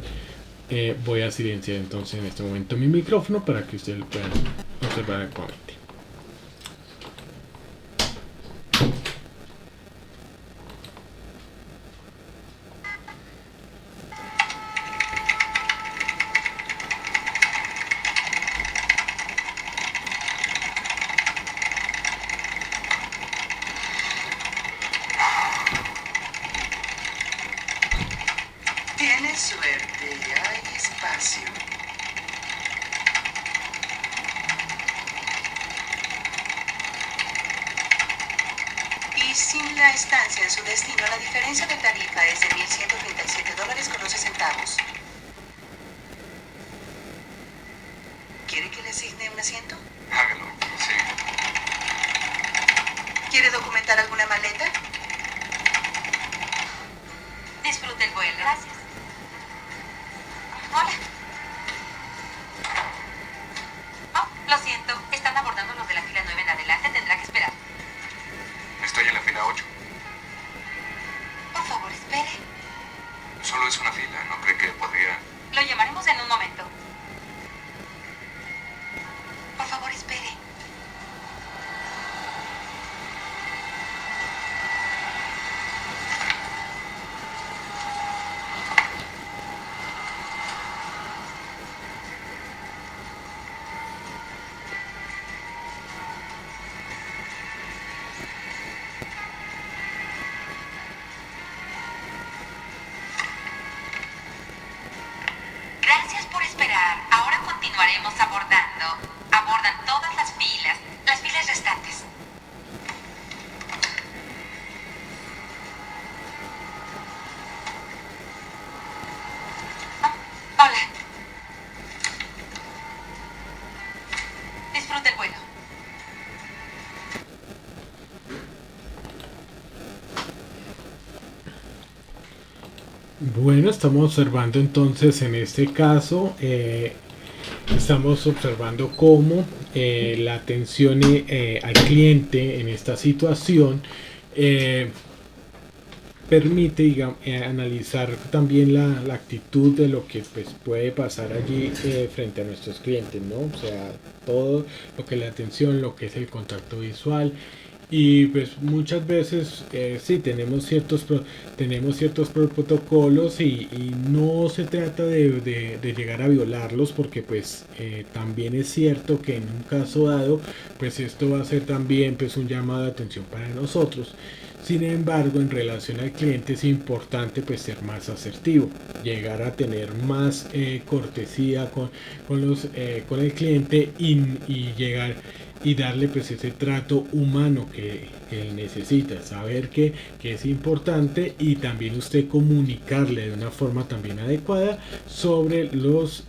[SPEAKER 1] Voy a silenciar entonces en este momento mi micrófono para que ustedes lo puedan observar adecuadamente.
[SPEAKER 2] Tienes suerte, hay espacio. Y sin la estancia en su destino, la diferencia de tarifa es de $1,137.11. ¿Quiere que le asigne un asiento?
[SPEAKER 3] Hágalo, sí.
[SPEAKER 2] ¿Quiere documentar alguna maleta?
[SPEAKER 4] Disfrute el vuelo. Gracias. Hola. Oh, lo siento. Están abordando los de la fila 9 en adelante. Tendrá que esperar.
[SPEAKER 3] Estoy en la fila 8.
[SPEAKER 4] Por favor, espere.
[SPEAKER 3] Solo es una fila, ¿no cree que podría...?
[SPEAKER 4] Lo llamaremos en un momento.
[SPEAKER 2] Por favor, espere.
[SPEAKER 4] Gracias por esperar. Ahora continuaremos abordando. Abordan todas las filas restantes. Oh, hola. Disfrute el vuelo.
[SPEAKER 1] Bueno, estamos observando entonces en este caso, estamos observando cómo la atención al cliente en esta situación permite, digamos, analizar también la actitud de lo que pues, puede pasar allí frente a nuestros clientes, ¿no? O sea, todo lo que es la atención, lo que es el contacto visual. Y pues muchas veces sí tenemos ciertos protocolos, y no se trata de llegar a violarlos, porque pues también es cierto que en un caso dado pues esto va a ser también pues un llamado de atención para nosotros. Sin embargo, en relación al cliente es importante pues ser más asertivo, llegar a tener más cortesía con el cliente, y llegar y darle pues ese trato humano que él necesita, saber que es importante, y también usted comunicarle de una forma también adecuada sobre los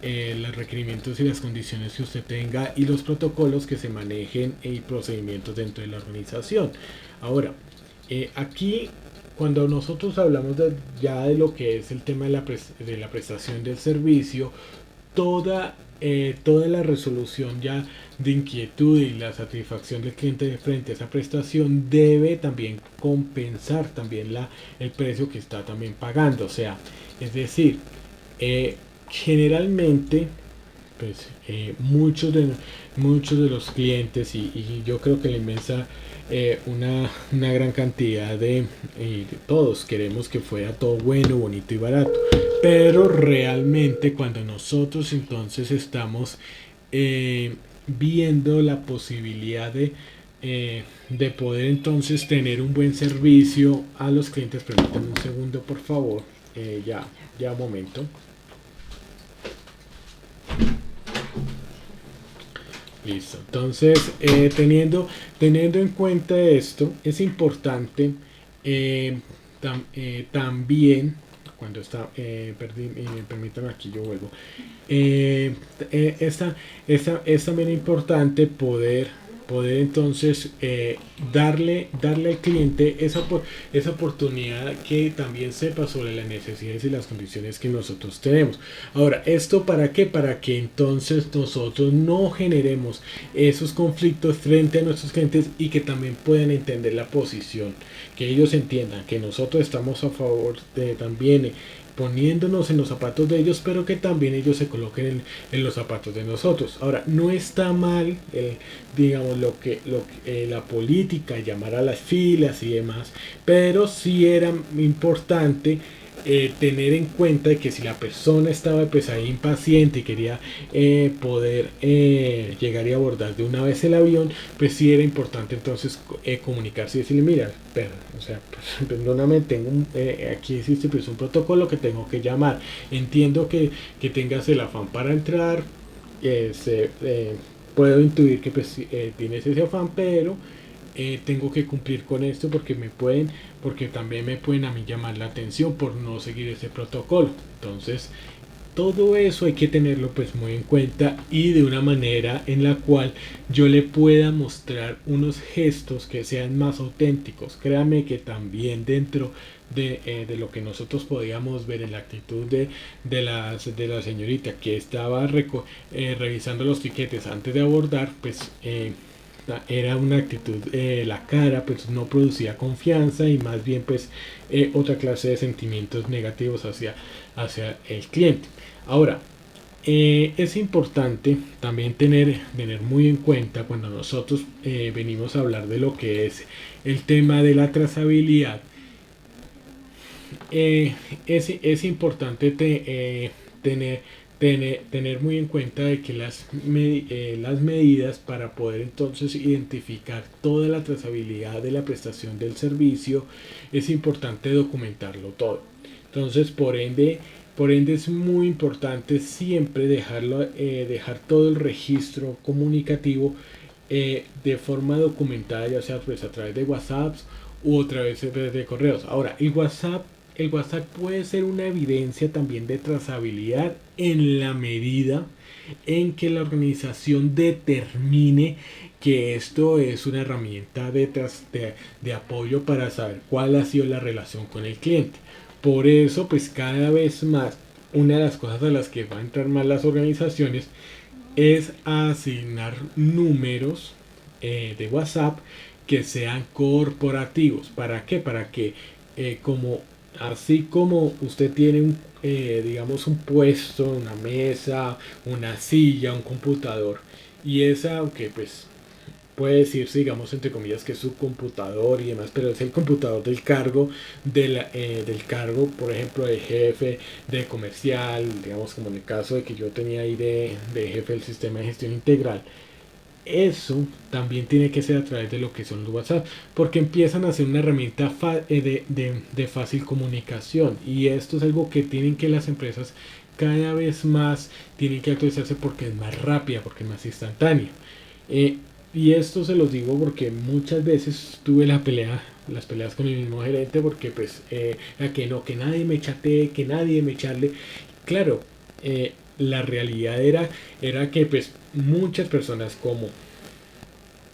[SPEAKER 1] requerimientos y las condiciones que usted tenga, y los protocolos que se manejen y procedimientos dentro de la organización. Ahora, aquí cuando nosotros hablamos ya de lo que es el tema de la prestación del servicio, toda la resolución ya de inquietud y la satisfacción del cliente frente a esa prestación debe también compensar también el precio que está también pagando. O sea, es decir, generalmente pues muchos de los clientes, y yo creo que la inmensa una gran cantidad de todos queremos que fuera todo bueno, bonito y barato, pero realmente cuando nosotros entonces estamos viendo la posibilidad de poder entonces tener un buen servicio a los clientes. Permítanme un segundo, por favor. Ya un momento. Listo. Entonces, teniendo en cuenta esto, es importante también, cuando está, permítanme, aquí yo vuelvo. Es también importante poder entonces darle al cliente esa oportunidad que también sepa sobre las necesidades y las condiciones que nosotros tenemos. Ahora, ¿esto para qué? Para que entonces nosotros no generemos esos conflictos frente a nuestros clientes y que también puedan entender la posición, que ellos entiendan que nosotros estamos a favor de también poniéndonos en los zapatos de ellos, pero que también ellos se coloquen en los zapatos de nosotros. Ahora, no está mal, digamos, la política, llamar a las filas y demás, pero sí era importante tener en cuenta que si la persona estaba pues ahí impaciente y quería poder llegar y abordar de una vez el avión, pues sí era importante entonces comunicarse y decirle, mira, o sea, pues, perdóname, aquí existe pues un protocolo que tengo que llamar, entiendo que tengas el afán para entrar, puedo intuir que pues tienes ese afán, pero tengo que cumplir con esto porque también me pueden a mí llamar la atención por no seguir ese protocolo. Entonces, todo eso hay que tenerlo pues muy en cuenta y de una manera en la cual yo le pueda mostrar unos gestos que sean más auténticos. Créame que también dentro de lo que nosotros podíamos ver en la actitud de la señorita que estaba revisando los tiquetes antes de abordar, pues era una actitud, la cara pues no producía confianza y más bien pues otra clase de sentimientos negativos hacia el cliente. Ahora, es importante también tener muy en cuenta cuando nosotros venimos a hablar de lo que es el tema de la trazabilidad. Es importante tener muy en cuenta de que las medidas para poder entonces identificar toda la trazabilidad de la prestación del servicio, es importante documentarlo todo. Entonces, por ende es muy importante siempre dejar todo el registro comunicativo de forma documentada, ya sea pues a través de WhatsApp u otra vez de correos. Ahora, el WhatsApp puede ser una evidencia también de trazabilidad en la medida en que la organización determine que esto es una herramienta de apoyo para saber cuál ha sido la relación con el cliente. Por eso, pues cada vez más, una de las cosas a las que va a entrar más las organizaciones es asignar números de WhatsApp que sean corporativos. ¿Para qué? Para que así como usted tiene digamos un puesto, una mesa, una silla, un computador, y aunque pues puede decirse, digamos, entre comillas, que es su computador y demás, pero es el computador del cargo, del cargo, por ejemplo, de jefe de comercial, digamos, como en el caso de que yo tenía ahí de jefe del sistema de gestión integral. Eso también tiene que ser a través de lo que son los WhatsApp, porque empiezan a ser una herramienta de fácil comunicación, y esto es algo que tienen que las empresas cada vez más tienen que actualizarse porque es más rápida, porque es más instantánea. Y esto se los digo porque muchas veces tuve las peleas con el mismo gerente, porque pues que nadie me chatee, que nadie me charle. Claro, la realidad era que pues muchas personas como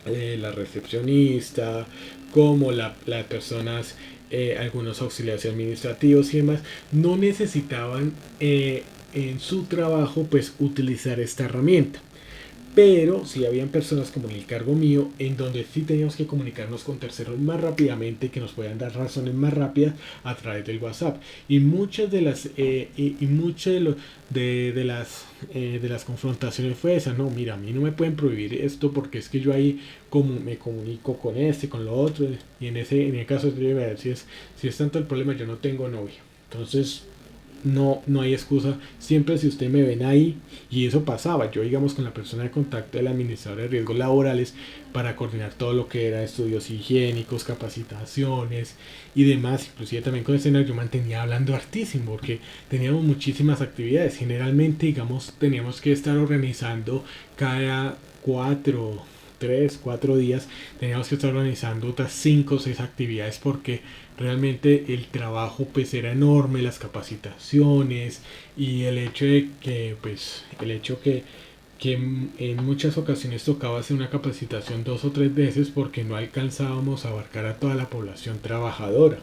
[SPEAKER 1] la recepcionista, como las personas, algunos auxiliares administrativos y demás, no necesitaban en su trabajo pues utilizar esta herramienta. Pero si habían personas como en el cargo mío, en donde sí teníamos que comunicarnos con terceros más rápidamente, que nos puedan dar razones más rápidas a través del WhatsApp. Y muchas de las confrontaciones fue esa: no, mira, a mí no me pueden prohibir esto porque es que yo ahí como me comunico con con lo otro, y en el caso de si es tanto el problema, yo no tengo novia. Entonces no hay excusa. Siempre si usted me ven ahí, y eso pasaba, yo digamos con la persona de contacto del administrador de riesgos laborales para coordinar todo lo que era estudios higiénicos, capacitaciones y demás, inclusive también con el escenario yo mantenía hablando hartísimo porque teníamos muchísimas actividades. Generalmente digamos teníamos que estar organizando cada 4 días, teníamos que estar organizando otras 5 o 6 actividades porque realmente el trabajo pues era enorme, las capacitaciones y el hecho de que pues el hecho que en muchas ocasiones tocaba hacer una capacitación 2 o 3 veces porque no alcanzábamos a abarcar a toda la población trabajadora,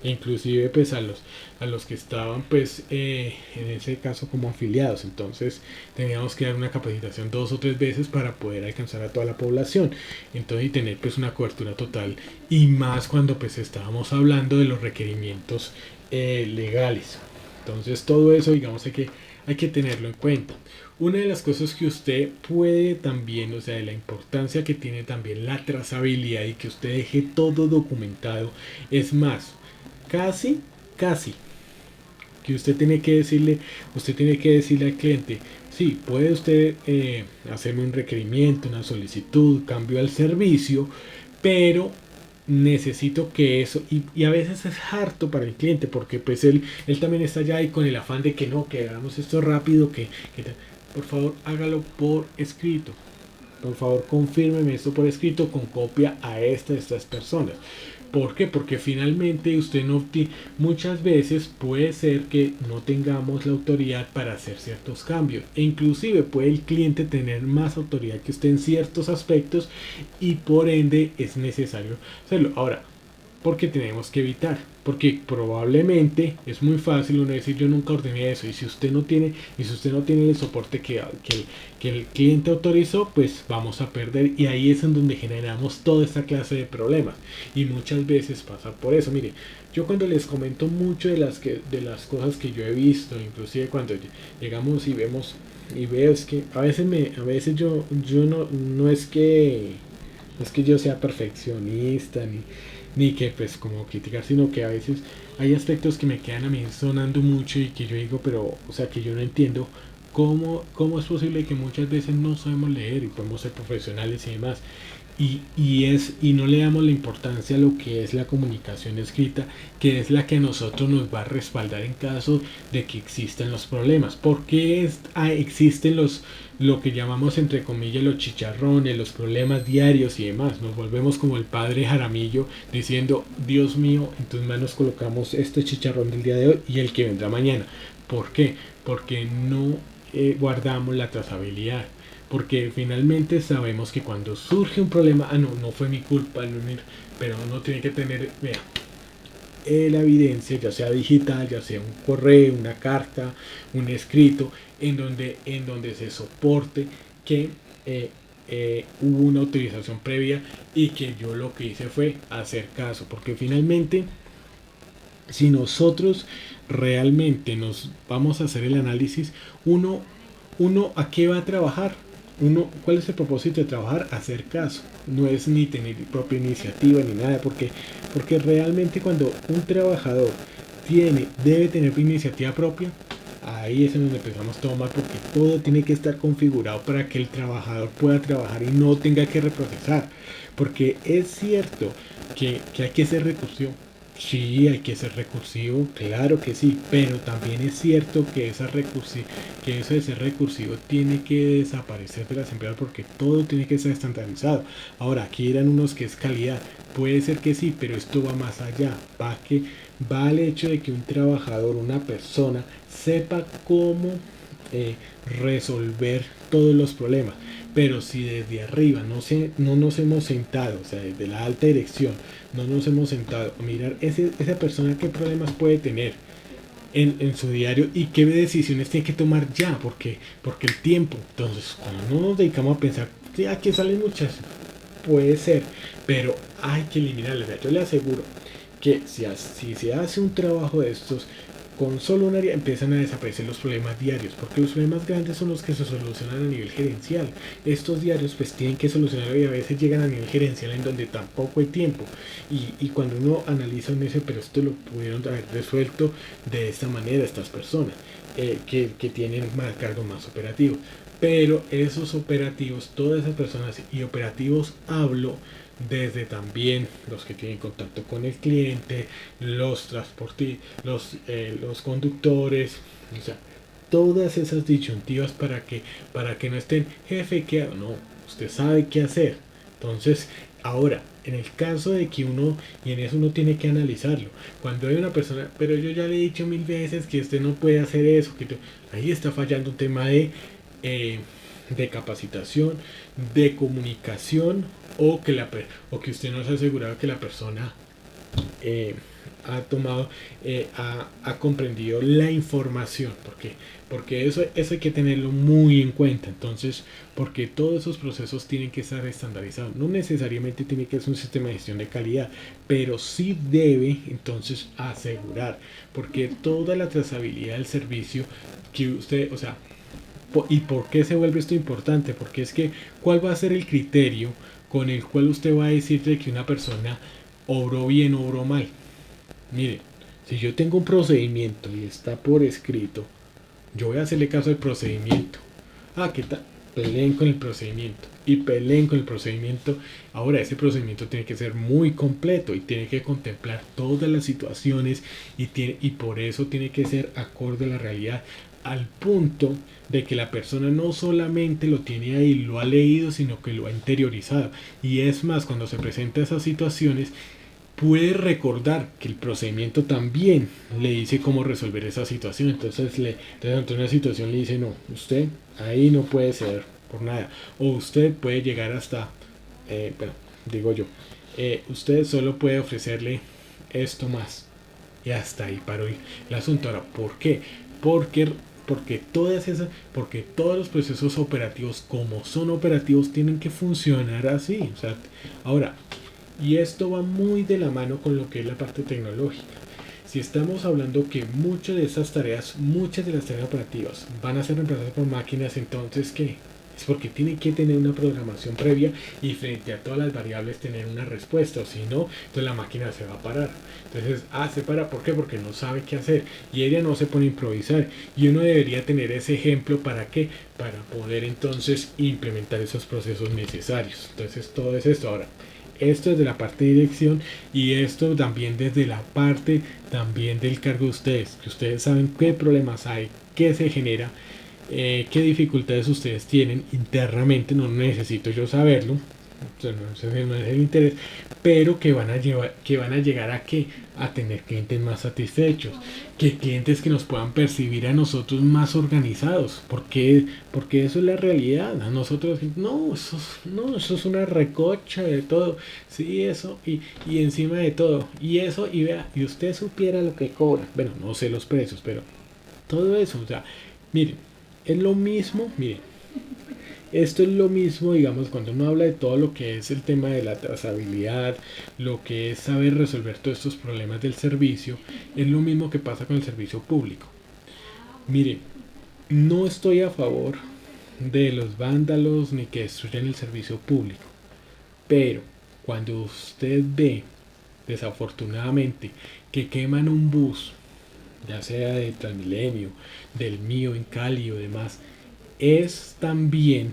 [SPEAKER 1] e inclusive pues a los que estaban pues en ese caso como afiliados. Entonces teníamos que dar una capacitación 2 o 3 veces para poder alcanzar a toda la población, entonces y tener pues una cobertura total, y más cuando pues estábamos hablando de los requerimientos legales. Entonces todo eso digamos hay que tenerlo en cuenta. Una de las cosas que usted puede también, o sea, de la importancia que tiene también la trazabilidad y que usted deje todo documentado, es más, casi, que usted tiene que decirle al cliente, sí, puede usted hacerme un requerimiento, una solicitud, cambio al servicio, pero necesito que eso, y a veces es harto para el cliente porque pues él también está allá y con el afán de que no, que hagamos esto rápido, por favor hágalo por escrito, por favor confírmeme esto por escrito con copia a estas personas. ¿Por qué? Porque finalmente usted no tiene, muchas veces puede ser que no tengamos la autoridad para hacer ciertos cambios, e inclusive puede el cliente tener más autoridad que usted en ciertos aspectos y por ende es necesario hacerlo. Ahora, porque tenemos que evitar, porque probablemente es muy fácil uno decir yo nunca ordené eso, y si usted no tiene el soporte que el cliente autorizó, pues vamos a perder, y ahí es en donde generamos toda esta clase de problemas, y muchas veces pasa por eso. Mire, yo cuando les comento mucho de las cosas que yo he visto, inclusive cuando llegamos y veo, es que a veces yo no es que yo sea perfeccionista ni que pues como criticar, sino que a veces hay aspectos que me quedan a mí sonando mucho y que yo digo, pero o sea, que yo no entiendo cómo es posible que muchas veces no sabemos leer y podemos ser profesionales y demás, y no le damos la importancia a lo que es la comunicación escrita, que es la que a nosotros nos va a respaldar en caso de que existan los problemas. Porque existen lo que llamamos entre comillas los chicharrones, los problemas diarios y demás. Nos volvemos como el padre Jaramillo diciendo, Dios mío, en tus manos colocamos este chicharrón del día de hoy y el que vendrá mañana. ¿Por qué? Porque no guardamos la trazabilidad. Porque finalmente sabemos que cuando surge un problema, no fue mi culpa, pero uno tiene que tener, vea, la evidencia, ya sea digital, ya sea un correo, una carta, un escrito, en donde se soporte que hubo una autorización previa y que yo lo que hice fue hacer caso. Porque finalmente, si nosotros realmente nos vamos a hacer el análisis, uno ¿a qué va a trabajar? ¿Cuál es el propósito de trabajar? Hacer caso. No es ni tener propia iniciativa ni nada, porque realmente cuando un trabajador debe tener iniciativa propia, ahí es en donde empezamos todo mal, porque todo tiene que estar configurado para que el trabajador pueda trabajar y no tenga que reprocesar. Porque es cierto que hay que ser recursivo. Sí, hay que ser recursivo, claro que sí, pero también es cierto que eso de ser recursivo tiene que desaparecer de las empresas, porque todo tiene que ser estandarizado. Ahora, aquí eran unos que es calidad, puede ser que sí, pero esto va más allá, va al hecho de que un trabajador, una persona, sepa cómo resolver todos los problemas. Pero si desde arriba no nos hemos sentado, o sea, desde la alta dirección, no nos hemos sentado a mirar esa persona qué problemas puede tener en su diario y qué decisiones tiene que tomar ya, porque el tiempo, entonces cuando no nos dedicamos a pensar, sí, aquí salen muchas, puede ser, pero hay que eliminarlas. Yo le aseguro que si se hace un trabajo de estos, con solo un área empiezan a desaparecer los problemas diarios, porque los problemas grandes son los que se solucionan a nivel gerencial. Estos diarios pues tienen que solucionar y a veces llegan a nivel gerencial en donde tampoco hay tiempo. Y cuando uno analiza uno dice, pero esto lo pudieron haber resuelto de esta manera estas personas, que tienen más cargos más operativos. Pero esos operativos, todas esas personas y operativos hablo desde también los que tienen contacto con el cliente, los transportistas, los conductores, o sea, todas esas disyuntivas para que no estén, jefe, ¿qué hago? No, usted sabe qué hacer. Entonces, ahora, en el caso de que uno, y en eso uno tiene que analizarlo, cuando hay una persona, pero yo ya le he dicho 1000 veces que usted no puede hacer eso, ahí está fallando un tema de capacitación, de comunicación, o que usted no se ha asegurado que la persona ha tomado, ha comprendido la información, porque eso hay que tenerlo muy en cuenta. Entonces, porque todos esos procesos tienen que estar estandarizados, no necesariamente tiene que ser un sistema de gestión de calidad, pero sí debe entonces asegurar, porque toda la trazabilidad del servicio que usted, o sea, ¿y por qué se vuelve esto importante? Porque es que, ¿cuál va a ser el criterio con el cual usted va a decirle que una persona obró bien o obró mal? Mire, si yo tengo un procedimiento y está por escrito, yo voy a hacerle caso al procedimiento. Ah, ¿qué tal? Peleen con el procedimiento y peleen con el procedimiento. Ahora, ese procedimiento tiene que ser muy completo y tiene que contemplar todas las situaciones y por eso tiene que ser acorde a la realidad, al punto de que la persona no solamente lo tiene ahí, lo ha leído, sino que lo ha interiorizado. Y es más, cuando se presentan esas situaciones, puede recordar que el procedimiento también le dice cómo resolver esa situación. Entonces, ante una situación le dice, no, usted ahí no puede ceder por nada. O usted puede llegar hasta, bueno, digo yo, usted solo puede ofrecerle esto más. Y hasta ahí paró el asunto. Ahora, ¿por qué? Porque todos los procesos operativos, como son operativos, tienen que funcionar así. O sea, ahora, y esto va muy de la mano con lo que es la parte tecnológica. Si estamos hablando que muchas de las tareas operativas van a ser reemplazadas por máquinas, entonces ¿qué? Es porque tiene que tener una programación previa y frente a todas las variables tener una respuesta, o si no, entonces la máquina se va a parar. Entonces, se para, ¿por qué? Porque no sabe qué hacer y ella no se pone a improvisar, y uno debería tener ese ejemplo. ¿Para qué? Para poder entonces implementar esos procesos necesarios. Entonces, todo es esto. Ahora, esto es de la parte de dirección, y esto también desde la parte también del cargo de ustedes, que ustedes saben qué problemas hay, qué se genera, qué dificultades ustedes tienen internamente. No necesito yo saberlo, o sea, no es el interés, pero que van a llegar a tener clientes más satisfechos, que clientes que nos puedan percibir a nosotros más organizados, porque eso es la realidad. A nosotros eso es una recocha de todo, sí, eso, y encima de todo, y eso, y vea, y usted supiera lo que cobra. Bueno, no sé los precios, pero todo eso, o sea, miren, es lo mismo. Miren, esto es lo mismo, digamos, cuando uno habla de todo lo que es el tema de la trazabilidad, lo que es saber resolver todos estos problemas del servicio, es lo mismo que pasa con el servicio público. Miren, no estoy a favor de los vándalos ni que destruyan el servicio público, pero cuando usted ve, desafortunadamente, que queman un bus, ya sea de Transmilenio, del mío en Cali o demás, es también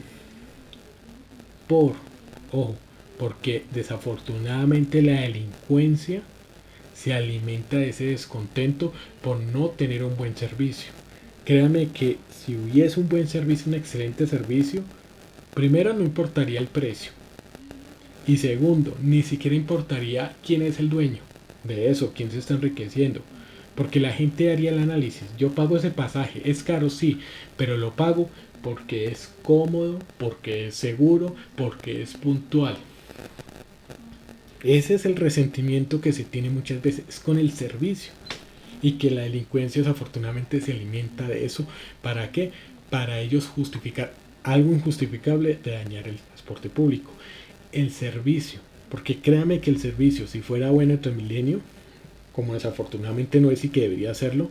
[SPEAKER 1] porque desafortunadamente la delincuencia se alimenta de ese descontento por no tener un buen servicio. Créanme que si hubiese un buen servicio, un excelente servicio, primero no importaría el precio, y segundo, ni siquiera importaría quién es el dueño de eso, quién se está enriqueciendo. Porque la gente haría el análisis. Yo pago ese pasaje, es caro, sí, pero lo pago porque es cómodo, porque es seguro, porque es puntual. Ese es el resentimiento que se tiene muchas veces con el servicio, y que la delincuencia desafortunadamente se alimenta de eso. ¿Para qué? Para ellos justificar algo injustificable de dañar el transporte público. El servicio, porque créame que el servicio, si fuera bueno en Transmilenio, como desafortunadamente no es y que debería hacerlo,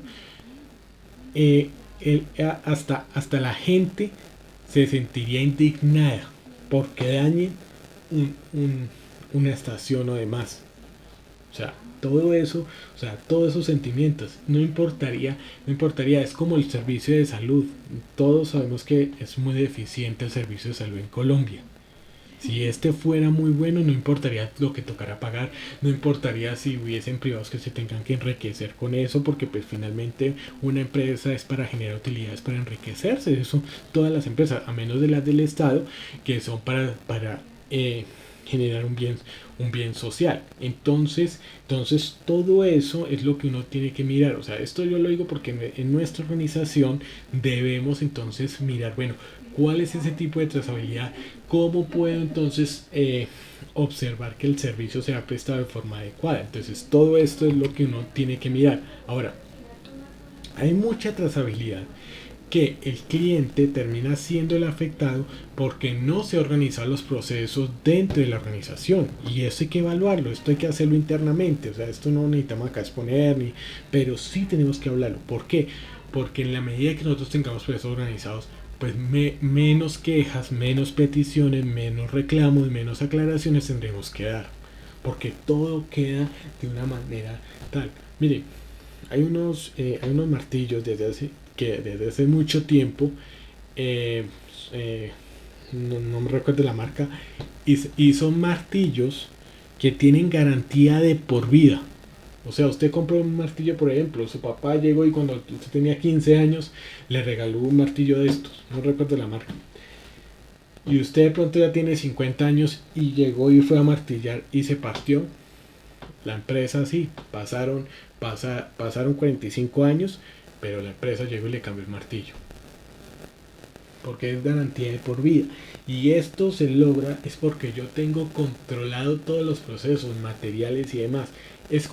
[SPEAKER 1] hasta la gente se sentiría indignada porque dañen una estación o demás. O sea, todo eso, o sea, todos esos sentimientos, no importaría, es como el servicio de salud. Todos sabemos que es muy deficiente el servicio de salud en Colombia. Si este fuera muy bueno, no importaría lo que tocara pagar, no importaría si hubiesen privados que se tengan que enriquecer con eso, porque pues finalmente una empresa es para generar utilidades, para enriquecerse. Eso todas las empresas, a menos de las del Estado, que son para generar un bien social. Entonces todo eso es lo que uno tiene que mirar. O sea, esto yo lo digo porque en nuestra organización debemos entonces mirar, bueno, cuál es ese tipo de trazabilidad, cómo puedo entonces observar que el servicio sea prestado de forma adecuada. Entonces todo esto es lo que uno tiene que mirar. Ahora, hay mucha trazabilidad que el cliente termina siendo el afectado porque no se organizan los procesos dentro de la organización, y eso hay que evaluarlo, esto hay que hacerlo internamente. O sea, esto no necesitamos acá exponer pero sí tenemos que hablarlo. ¿Por qué? Porque en la medida que nosotros tengamos procesos organizados, pues menos quejas, menos peticiones, menos reclamos, menos aclaraciones tendremos que dar, porque todo queda de una manera tal. Mire, hay unos martillos desde hace mucho tiempo, eh, eh, no me recuerdo la marca, y son martillos que tienen garantía de por vida. O sea, usted compró un martillo, por ejemplo, su papá llegó y cuando usted tenía 15 años le regaló un martillo de estos, no recuerdo la marca. Y usted de pronto ya tiene 50 años y llegó y fue a martillar y se partió. La empresa sí, pasaron 45 años, pero la empresa llegó y le cambió el martillo, porque es garantía de por vida. Y esto se logra es porque yo tengo controlado todos los procesos, materiales y demás. ¿Es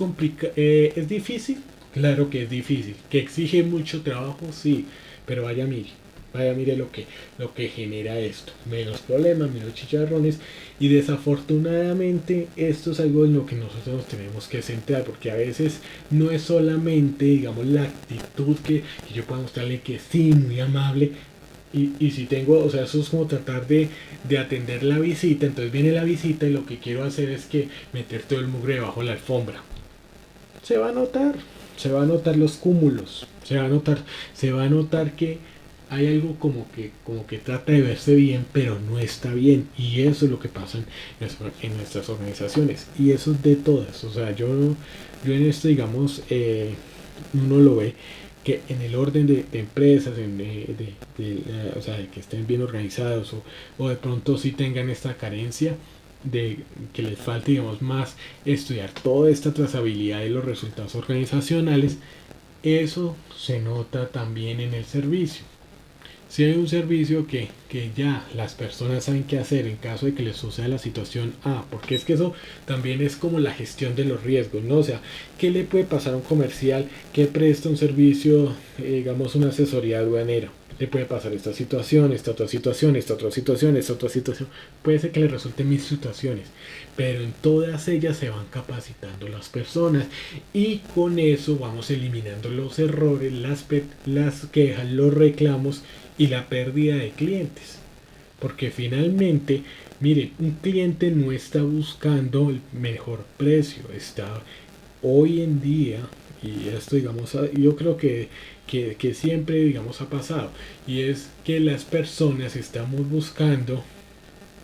[SPEAKER 1] difícil? Claro que es difícil. ¿Que exige mucho trabajo? Sí, pero vaya mire lo que genera esto. Menos problemas, menos chicharrones. Y desafortunadamente esto es algo en lo que nosotros nos tenemos que centrar, porque a veces no es solamente, digamos, la actitud que yo pueda mostrarle que sí, muy amable. Y si tengo, o sea, eso es como tratar de atender la visita. Entonces viene la visita y lo que quiero hacer es que meter todo el mugre debajo de la alfombra. Se va a notar los cúmulos, se va a notar que hay algo como que trata de verse bien, pero no está bien. Y eso es lo que pasa en nuestras organizaciones. Y eso es de todas. O sea, yo en esto, digamos, uno lo ve que en el orden de empresas, o sea, de que estén bien organizados, o de pronto sí tengan esta carencia de que les falte, digamos, más estudiar toda esta trazabilidad de los resultados organizacionales. Eso se nota también en el servicio. Si hay un servicio que ya las personas saben qué hacer en caso de que les suceda la situación A, porque es que eso también es como la gestión de los riesgos, ¿no? O sea, ¿qué le puede pasar a un comercial que presta un servicio, digamos, una asesoría aduanera? Le puede pasar esta situación, esta otra situación, esta otra situación, esta otra situación. Puede ser que le resulten mil situaciones, pero en todas ellas se van capacitando las personas, y con eso vamos eliminando los errores, las quejas, los reclamos y la pérdida de clientes. Porque finalmente, miren, un cliente no está buscando el mejor precio, está hoy en día, y esto, digamos, yo creo que siempre, digamos, ha pasado, y es que las personas estamos buscando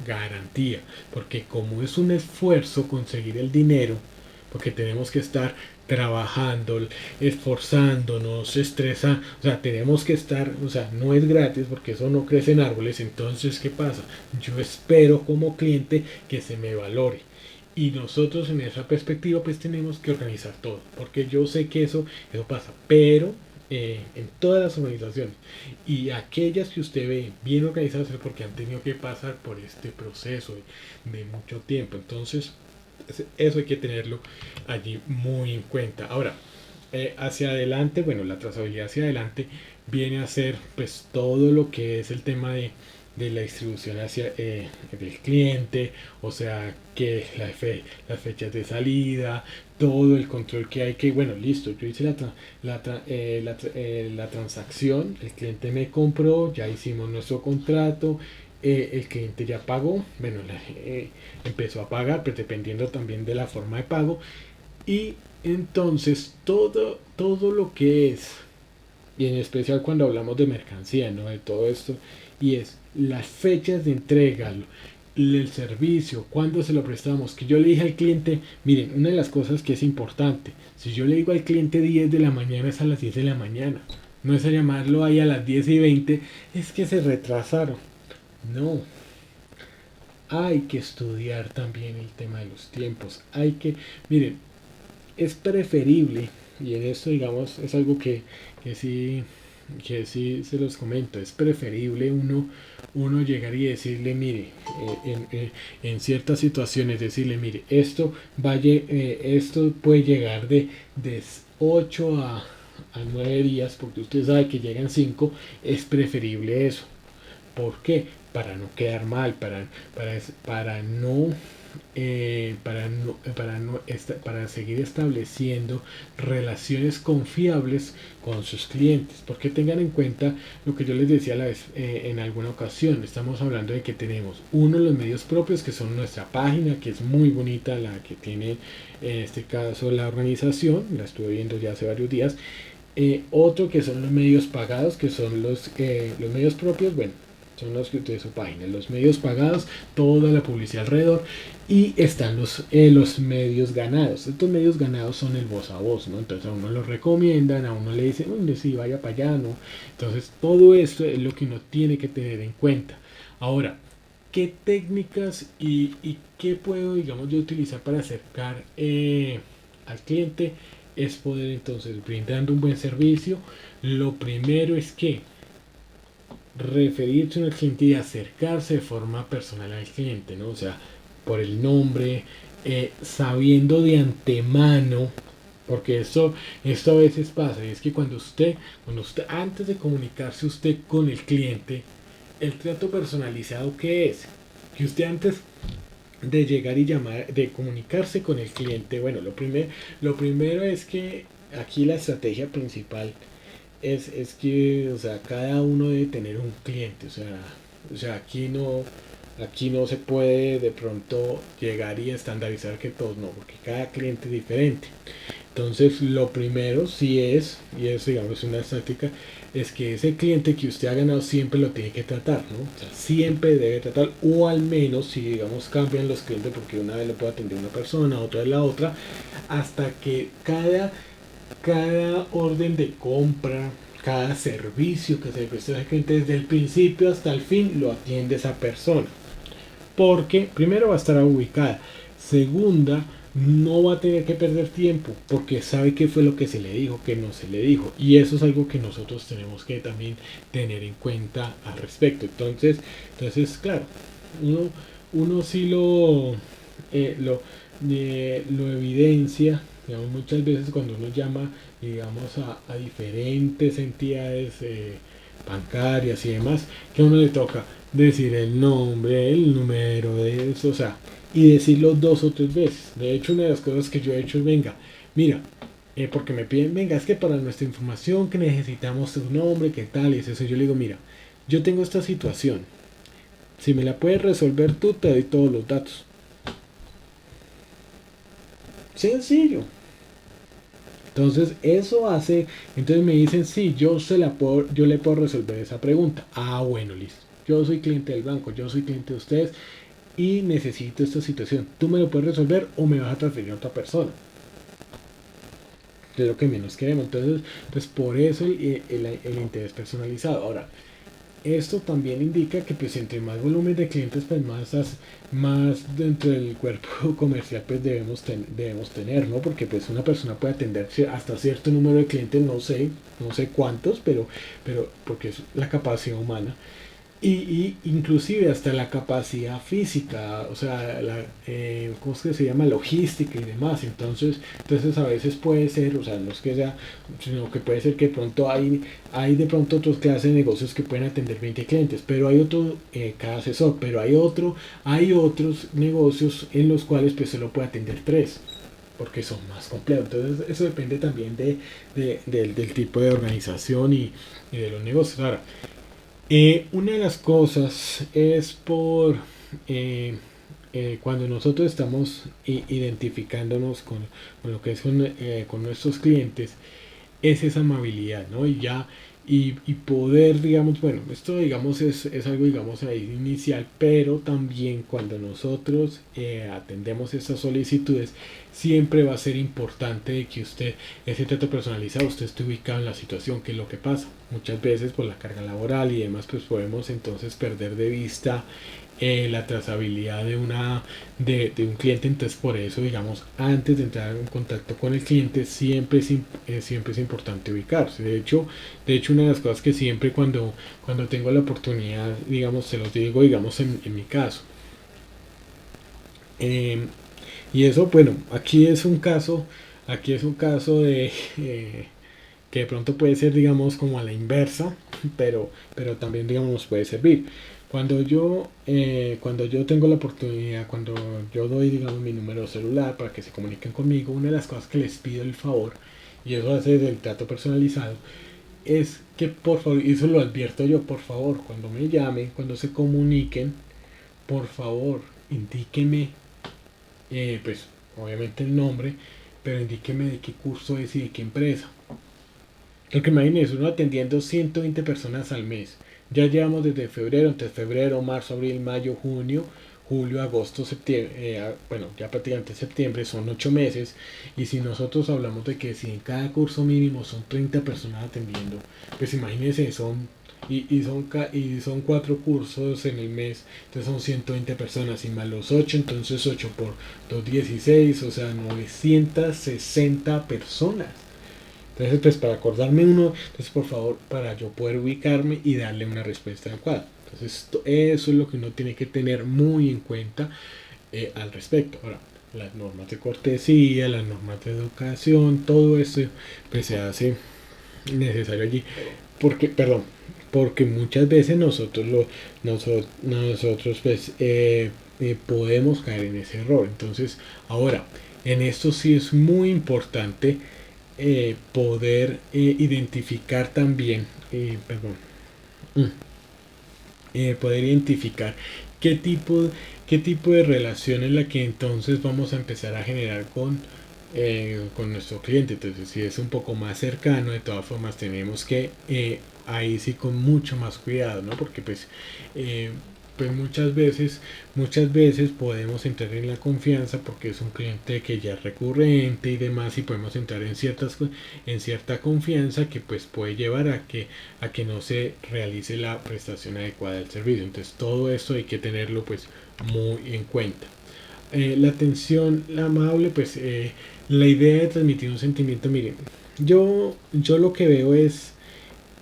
[SPEAKER 1] garantía, porque como es un esfuerzo conseguir el dinero, porque tenemos que estar trabajando, esforzándonos, o sea, tenemos que estar, o sea, no es gratis porque eso no crece en árboles. Entonces, ¿qué pasa? Yo espero como cliente que se me valore. Y nosotros en esa perspectiva pues tenemos que organizar todo, porque yo sé que eso pasa, pero en todas las organizaciones, y aquellas que usted ve bien organizadas es porque han tenido que pasar por este proceso de mucho tiempo. Entonces eso hay que tenerlo allí muy en cuenta. Ahora, hacia adelante, bueno, la trazabilidad hacia adelante viene a ser pues todo lo que es el tema de la distribución hacia del cliente, o sea, que las fechas de salida, todo el control que hay que, bueno, listo, yo hice la transacción, el cliente me compró, ya hicimos nuestro contrato, el cliente ya pagó, bueno, empezó a pagar, pero dependiendo también de la forma de pago, y entonces todo lo que es, y en especial cuando hablamos de mercancía, ¿no? De todo esto, y es las fechas de entrega, el servicio, cuándo se lo prestamos, que yo le dije al cliente, miren, una de las cosas que es importante, si yo le digo al cliente 10 de la mañana es a las 10 de la mañana, no es a llamarlo ahí a las 10:20, es que se retrasaron, no, hay que estudiar también el tema de los tiempos, miren, es preferible, y en esto digamos es algo que sí que sí se los comento, es preferible uno llegar y decirle, mire, en ciertas situaciones decirle, mire, esto puede llegar de 8 a 9 días, porque usted sabe que llegan 5, es preferible eso. ¿Por qué? Para no quedar mal, para seguir estableciendo relaciones confiables con sus clientes, porque tengan en cuenta lo que yo les decía a la vez, en alguna ocasión, estamos hablando de que tenemos uno de los medios propios, que son nuestra página, que es muy bonita, la que tiene en este caso la organización, la estuve viendo ya hace varios días, otro que son los medios pagados, que son los medios propios, bueno, son los que de su página, los medios pagados, toda la publicidad alrededor, y están los medios ganados. Estos medios ganados son el voz a voz, ¿no? Entonces a uno lo recomiendan, a uno le dicen, sí, vaya para allá, ¿no? Entonces todo esto es lo que uno tiene que tener en cuenta. Ahora, ¿qué técnicas y qué puedo, digamos, yo utilizar para acercar al cliente? Es poder entonces, brindando un buen servicio, lo primero es que referirse al cliente y acercarse de forma personal al cliente, ¿no? O sea, por el nombre, sabiendo de antemano, porque esto a veces pasa, y es que cuando usted, antes de comunicarse usted con el cliente, el trato personalizado que es, que usted antes de llegar y llamar, de comunicarse con el cliente, bueno, lo primero es que aquí la estrategia principal es que, o sea, cada uno debe tener un cliente, o sea, aquí no se puede de pronto llegar y estandarizar que todos, no, porque cada cliente es diferente. Entonces, lo primero sí es, y es, digamos, una estática, es que ese cliente que usted ha ganado siempre lo tiene que tratar, ¿no? O sea, siempre debe tratar, o al menos si, digamos, cambian los clientes, porque una vez le puede atender una persona, otra vez la otra, hasta que cada orden de compra, cada servicio que se le presta al cliente desde el principio hasta el fin lo atiende esa persona. Porque primero va a estar ubicada, segunda, no va a tener que perder tiempo porque sabe qué fue lo que se le dijo, que no se le dijo, y eso es algo que nosotros tenemos que también tener en cuenta al respecto. Entonces claro, uno sí lo evidencia, digamos, muchas veces cuando uno llama, digamos, a diferentes entidades bancarias y demás, que a uno le toca decir el nombre, el número de eso, o sea, y decirlo 2 o 3 veces. De hecho, una de las cosas que yo he hecho es, venga, mira, porque me piden, venga, es que para nuestra información que necesitamos tu nombre, qué tal, y es eso. Yo le digo, mira, yo tengo esta situación, si me la puedes resolver tú, te doy todos los datos. Sencillo. Entonces eso hace, entonces me dicen, sí, yo le puedo resolver esa pregunta. Ah, bueno, listo. Yo soy cliente del banco, yo soy cliente de ustedes y necesito esta situación. ¿Tú me lo puedes resolver o me vas a transferir a otra persona? Es lo que menos queremos. Entonces por eso el interés personalizado. Ahora, esto también indica que pues entre más volumen de clientes, pues más dentro del cuerpo comercial pues debemos tener, ¿no? Porque pues una persona puede atender hasta cierto número de clientes, no sé cuántos, pero porque es la capacidad humana. Y inclusive hasta la capacidad física, o sea, ¿cómo es que se llama? Logística y demás. Entonces a veces puede ser, o sea, no es que sea, sino que puede ser que de pronto hay de pronto otras clases de negocios que pueden atender 20 clientes, pero hay otro, cada asesor, pero hay otros negocios en los cuales pues solo puede atender 3. porque son más complejos. Entonces eso depende también del tipo de organización y de los negocios. Ahora, una de las cosas es cuando nosotros estamos identificándonos con lo que es con nuestros clientes, es esa amabilidad, ¿no? Y poder, digamos, bueno, esto digamos es algo, digamos, ahí inicial, pero también cuando nosotros atendemos estas solicitudes, siempre va a ser importante de que usted, ese trato personalizado, usted esté ubicado en la situación, que es lo que pasa. Muchas veces por la carga laboral y demás, pues podemos entonces perder de vista la trazabilidad de un cliente. Entonces por eso, digamos, antes de entrar en contacto con el cliente siempre es importante ubicarse. De hecho una de las cosas que siempre cuando tengo la oportunidad, digamos, se los digo, digamos, en mi caso, y eso, bueno, aquí es un caso que de pronto puede ser, digamos, como a la inversa, pero también, digamos, nos puede servir. Cuando yo tengo la oportunidad, cuando yo doy, digamos, mi número celular para que se comuniquen conmigo, una de las cosas que les pido el favor, y eso hace del trato personalizado, es que por favor, y eso lo advierto yo, por favor, cuando me llamen, cuando se comuniquen, por favor, indíqueme, pues, obviamente el nombre, pero indíqueme de qué curso es y de qué empresa. Porque imagínense, uno atendiendo 120 personas al mes. Ya llevamos desde febrero, entre febrero, marzo, abril, mayo, junio, julio, agosto, septiembre, bueno, ya prácticamente septiembre, son 8 meses. Y si nosotros hablamos de que si en cada curso mínimo son 30 personas atendiendo, pues imagínense, son 4 cursos en el mes, entonces son 120 personas y más los 8, entonces 8 por 2, 16, o sea, 960 personas. Entonces, pues para acordarme uno, entonces por favor, para yo poder ubicarme y darle una respuesta adecuada. Entonces, eso es lo que uno tiene que tener muy en cuenta al respecto. Ahora, las normas de cortesía, las normas de educación, todo esto pues se hace necesario allí. Porque muchas veces nosotros pues podemos caer en ese error. Entonces, ahora, en esto sí es muy importante poder identificar también, poder identificar qué tipo de relación es la que entonces vamos a empezar a generar con nuestro cliente. Entonces, si es un poco más cercano, de todas formas tenemos que ahí sí con mucho más cuidado, ¿no? Porque pues muchas veces podemos entrar en la confianza porque es un cliente que ya es recurrente y demás, y podemos entrar en cierta confianza que pues puede llevar a que no se realice la prestación adecuada del servicio. Entonces todo esto hay que tenerlo pues muy en cuenta. La atención, la amable, pues la idea de transmitir un sentimiento, miren, yo lo que veo es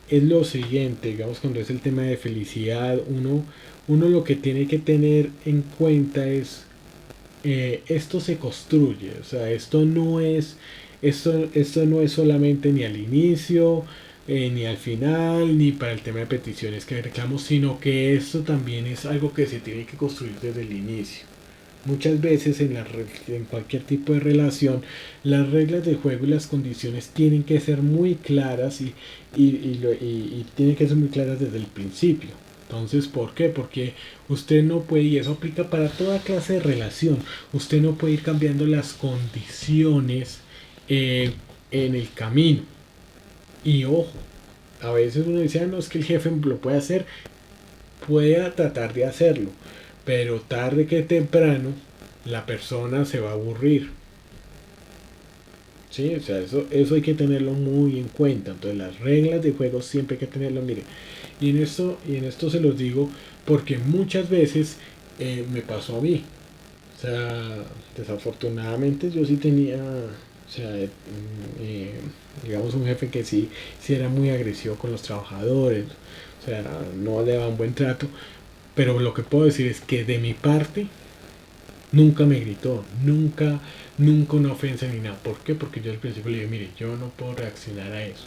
[SPEAKER 1] lo siguiente, digamos, cuando es el tema de felicidad, uno lo que tiene que tener en cuenta es esto se construye, o sea, esto no es solamente ni al inicio, ni al final, ni para el tema de peticiones que reclamos, sino que esto también es algo que se tiene que construir desde el inicio. Muchas veces en cualquier tipo de relación, las reglas de juego y las condiciones tienen que ser muy claras y tienen que ser muy claras desde el principio. Entonces, ¿por qué? Porque usted no puede, y eso aplica para toda clase de relación, usted no puede ir cambiando las condiciones en el camino. Y ojo, a veces uno dice, no, es que el jefe lo puede hacer, puede tratar de hacerlo, pero tarde que temprano la persona se va a aburrir. Sí, o sea, eso hay que tenerlo muy en cuenta. Entonces las reglas de juego siempre hay que tenerlo, mire. Y en esto se los digo porque muchas veces me pasó a mí. O sea, desafortunadamente yo sí tenía, o sea, digamos, un jefe que sí era muy agresivo con los trabajadores. O sea, no le daba un buen trato. Pero lo que puedo decir es que de mi parte nunca me gritó, nunca una ofensa ni nada. ¿Por qué? Porque yo al principio le dije, mire, yo no puedo reaccionar a eso.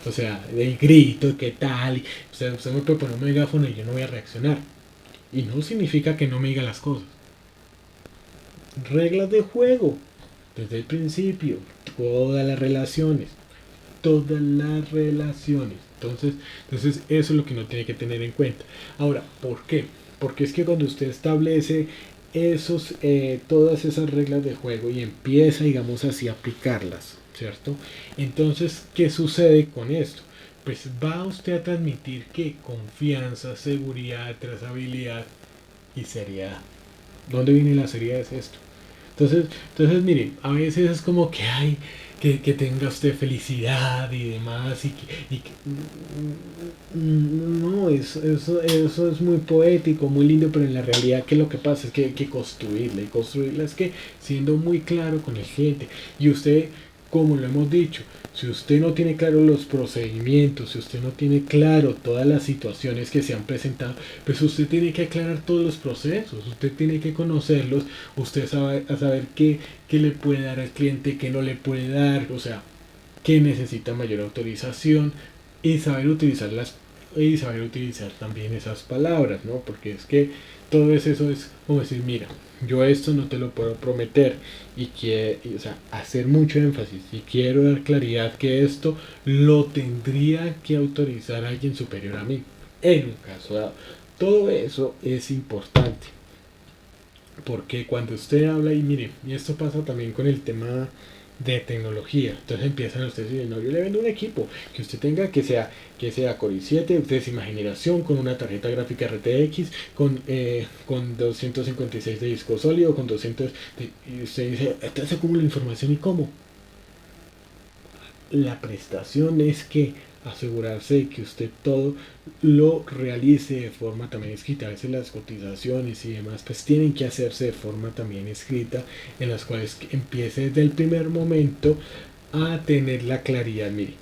[SPEAKER 1] O sea, el grito, ¿qué tal? Usted me puede poner un megáfono y yo no voy a reaccionar. Y no significa que no me diga las cosas. Reglas de juego. desde el principio, todas las relaciones, todas las relaciones. Entonces eso es lo que uno tiene que tener en cuenta. Ahora, ¿por qué? Porque es que cuando usted establece todas esas reglas de juego y empieza, digamos así, a aplicarlas, ¿cierto? Entonces, ¿qué sucede con esto? Pues va usted a transmitir que confianza, seguridad, trazabilidad y seriedad. ¿Dónde viene la seriedad? Es esto. Entonces miren, a veces es como que hay que tenga usted felicidad y demás no, eso es muy poético, muy lindo, pero en la realidad que lo que pasa es que hay que construirla, y construirla es que siendo muy claro con el cliente. Y usted, como lo hemos dicho, si usted no tiene claro los procedimientos, si usted no tiene claro todas las situaciones que se han presentado, pues usted tiene que aclarar todos los procesos, usted tiene que conocerlos, usted sabe a saber qué le puede dar al cliente, qué no le puede dar, o sea, qué necesita mayor autorización y saber utilizarlas y saber utilizar también esas palabras, ¿no? Porque es que todo eso es como decir, mira, yo esto no te lo puedo prometer o sea, hacer mucho énfasis y quiero dar claridad que esto lo tendría que autorizar alguien superior a mí en un caso dado. Todo eso es importante porque cuando usted habla y mire, y esto pasa también con el tema de tecnología. Entonces empiezan ustedes diciendo, no, yo le vendo un equipo que usted tenga que sea Core i7, décima generación, con una tarjeta gráfica RTX, con 256 de disco sólido, con 200 y usted dice, entonces ¿cómo la información y cómo? La prestación es que asegurarse de que usted todo lo realice de forma también escrita. A veces las cotizaciones y demás pues tienen que hacerse de forma también escrita, en las cuales empiece desde el primer momento a tener la claridad. Mire,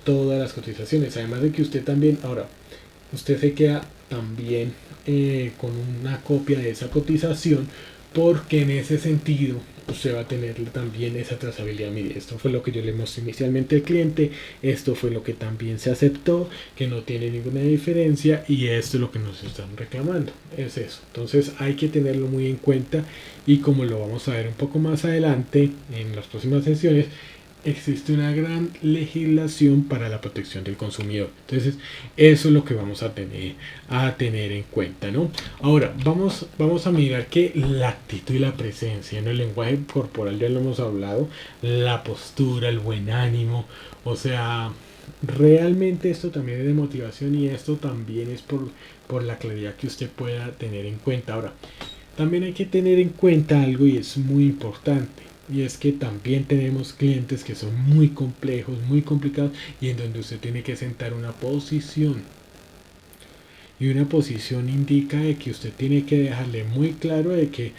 [SPEAKER 1] todas las cotizaciones, además de que usted también, ahora, usted se queda también con una copia de esa cotización, porque en ese sentido usted va a tener también esa trazabilidad. Mire, esto fue lo que yo le mostré inicialmente al cliente, esto fue lo que también se aceptó, que no tiene ninguna diferencia, y esto es lo que nos están reclamando, es eso. Entonces hay que tenerlo muy en cuenta, y como lo vamos a ver un poco más adelante en las próximas sesiones, existe una gran legislación para la protección del consumidor. Entonces eso es lo que vamos a tener en cuenta, ¿no? Ahora vamos a mirar que la actitud y la presencia, ¿no? El lenguaje corporal ya lo hemos hablado, la postura, el buen ánimo, o sea, realmente esto también es de motivación, y esto también es por la claridad que usted pueda tener en cuenta. Ahora, también hay que tener en cuenta algo, y es muy importante, y es que también tenemos clientes que son muy complejos, muy complicados, y en donde usted tiene que sentar una posición. Y una posición indica de que usted tiene que dejarle muy claro de que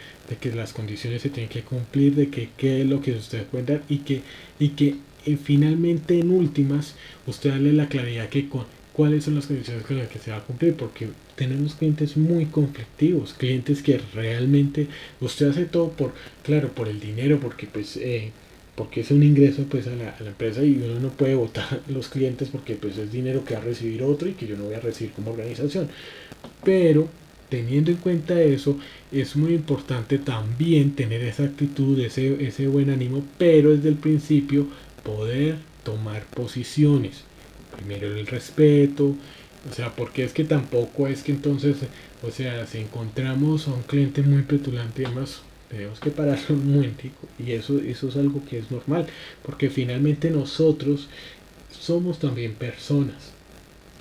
[SPEAKER 1] las condiciones se tienen que cumplir, de que qué es lo que usted puede dar, y que finalmente en últimas usted darle la claridad que cuáles son las condiciones con las que se va a cumplir, porque tenemos clientes muy conflictivos, clientes que realmente usted hace todo por el dinero, porque porque es un ingreso pues a la empresa, y uno no puede votar los clientes porque pues es dinero que va a recibir otro y que yo no voy a recibir como organización. Pero teniendo en cuenta eso, es muy importante también tener esa actitud, ese buen ánimo, pero desde el principio poder tomar posiciones. Primero el respeto, o sea, porque es que tampoco es que entonces, o sea, si encontramos a un cliente muy petulante y demás, tenemos que parar un momentico, y eso es algo que es normal, porque finalmente nosotros somos también personas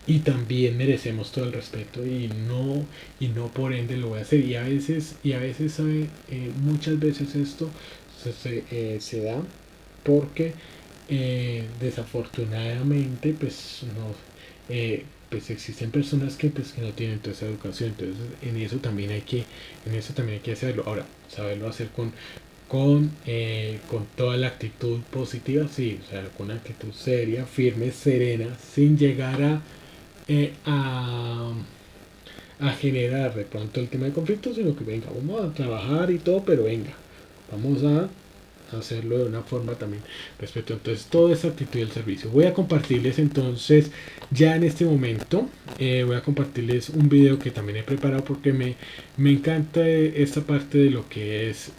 [SPEAKER 1] y también merecemos todo el respeto, y no por ende lo voy a hacer. Y a veces sabe, muchas veces esto se da porque desafortunadamente pues no, pues existen personas que no tienen toda esa educación. Entonces en eso también hay que hacerlo. Ahora, saberlo hacer con toda la actitud positiva, sí, o sea, con una actitud seria, firme, serena, sin llegar a generar de pronto el tema de conflicto, sino que venga, vamos a trabajar y todo, pero venga, vamos a hacerlo de una forma también respecto. Entonces toda esa actitud del servicio voy a compartirles. Entonces ya en este momento voy a compartirles un video que también he preparado, porque me encanta esta parte de lo que es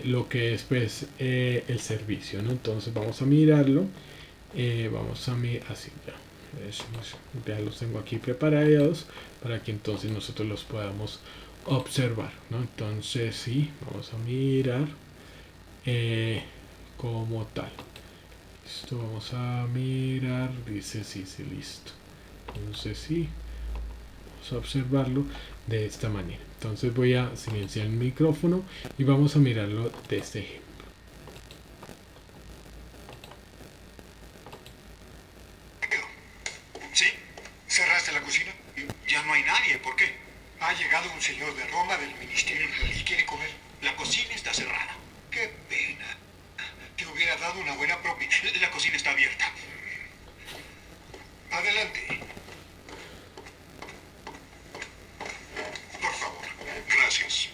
[SPEAKER 1] lo que es pues el servicio, ¿no? Entonces vamos a mirarlo, vamos a mirar así ya los tengo aquí preparados para que entonces nosotros los podamos observar, ¿no? Entonces sí, vamos a mirar como tal. Listo, vamos a mirar, dice sí, listo. Entonces sí, vamos a observarlo de esta manera. Entonces voy a silenciar el micrófono y vamos a mirarlo de este ejemplo.
[SPEAKER 5] ¿Sí? ¿Cerraste la cocina? Ya no hay nadie, ¿por qué? Ha llegado un señor de Roma del ministerio y quiere comer. La cocina está cerrada. Qué pena. Te hubiera dado una buena propina. La cocina está abierta. Adelante.
[SPEAKER 3] Por favor. Gracias.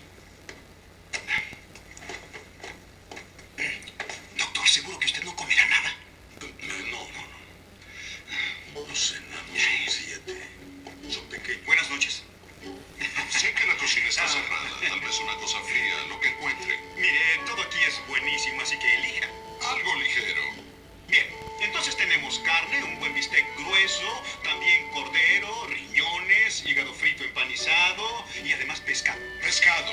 [SPEAKER 5] Doctor, ¿seguro que usted no comerá nada?
[SPEAKER 3] No cenamos 7. Son pequeños.
[SPEAKER 5] Buenas noches.
[SPEAKER 3] Sé que la cocina está cerrada. Tal vez una cosa fría, lo que encuentre.
[SPEAKER 5] Mire, todo aquí es buenísimo, así que elija.
[SPEAKER 3] Algo ligero.
[SPEAKER 5] Bien, entonces tenemos carne, un buen bistec grueso, también cordero, riñones, hígado frito empanizado y además pescado.
[SPEAKER 3] Pescado.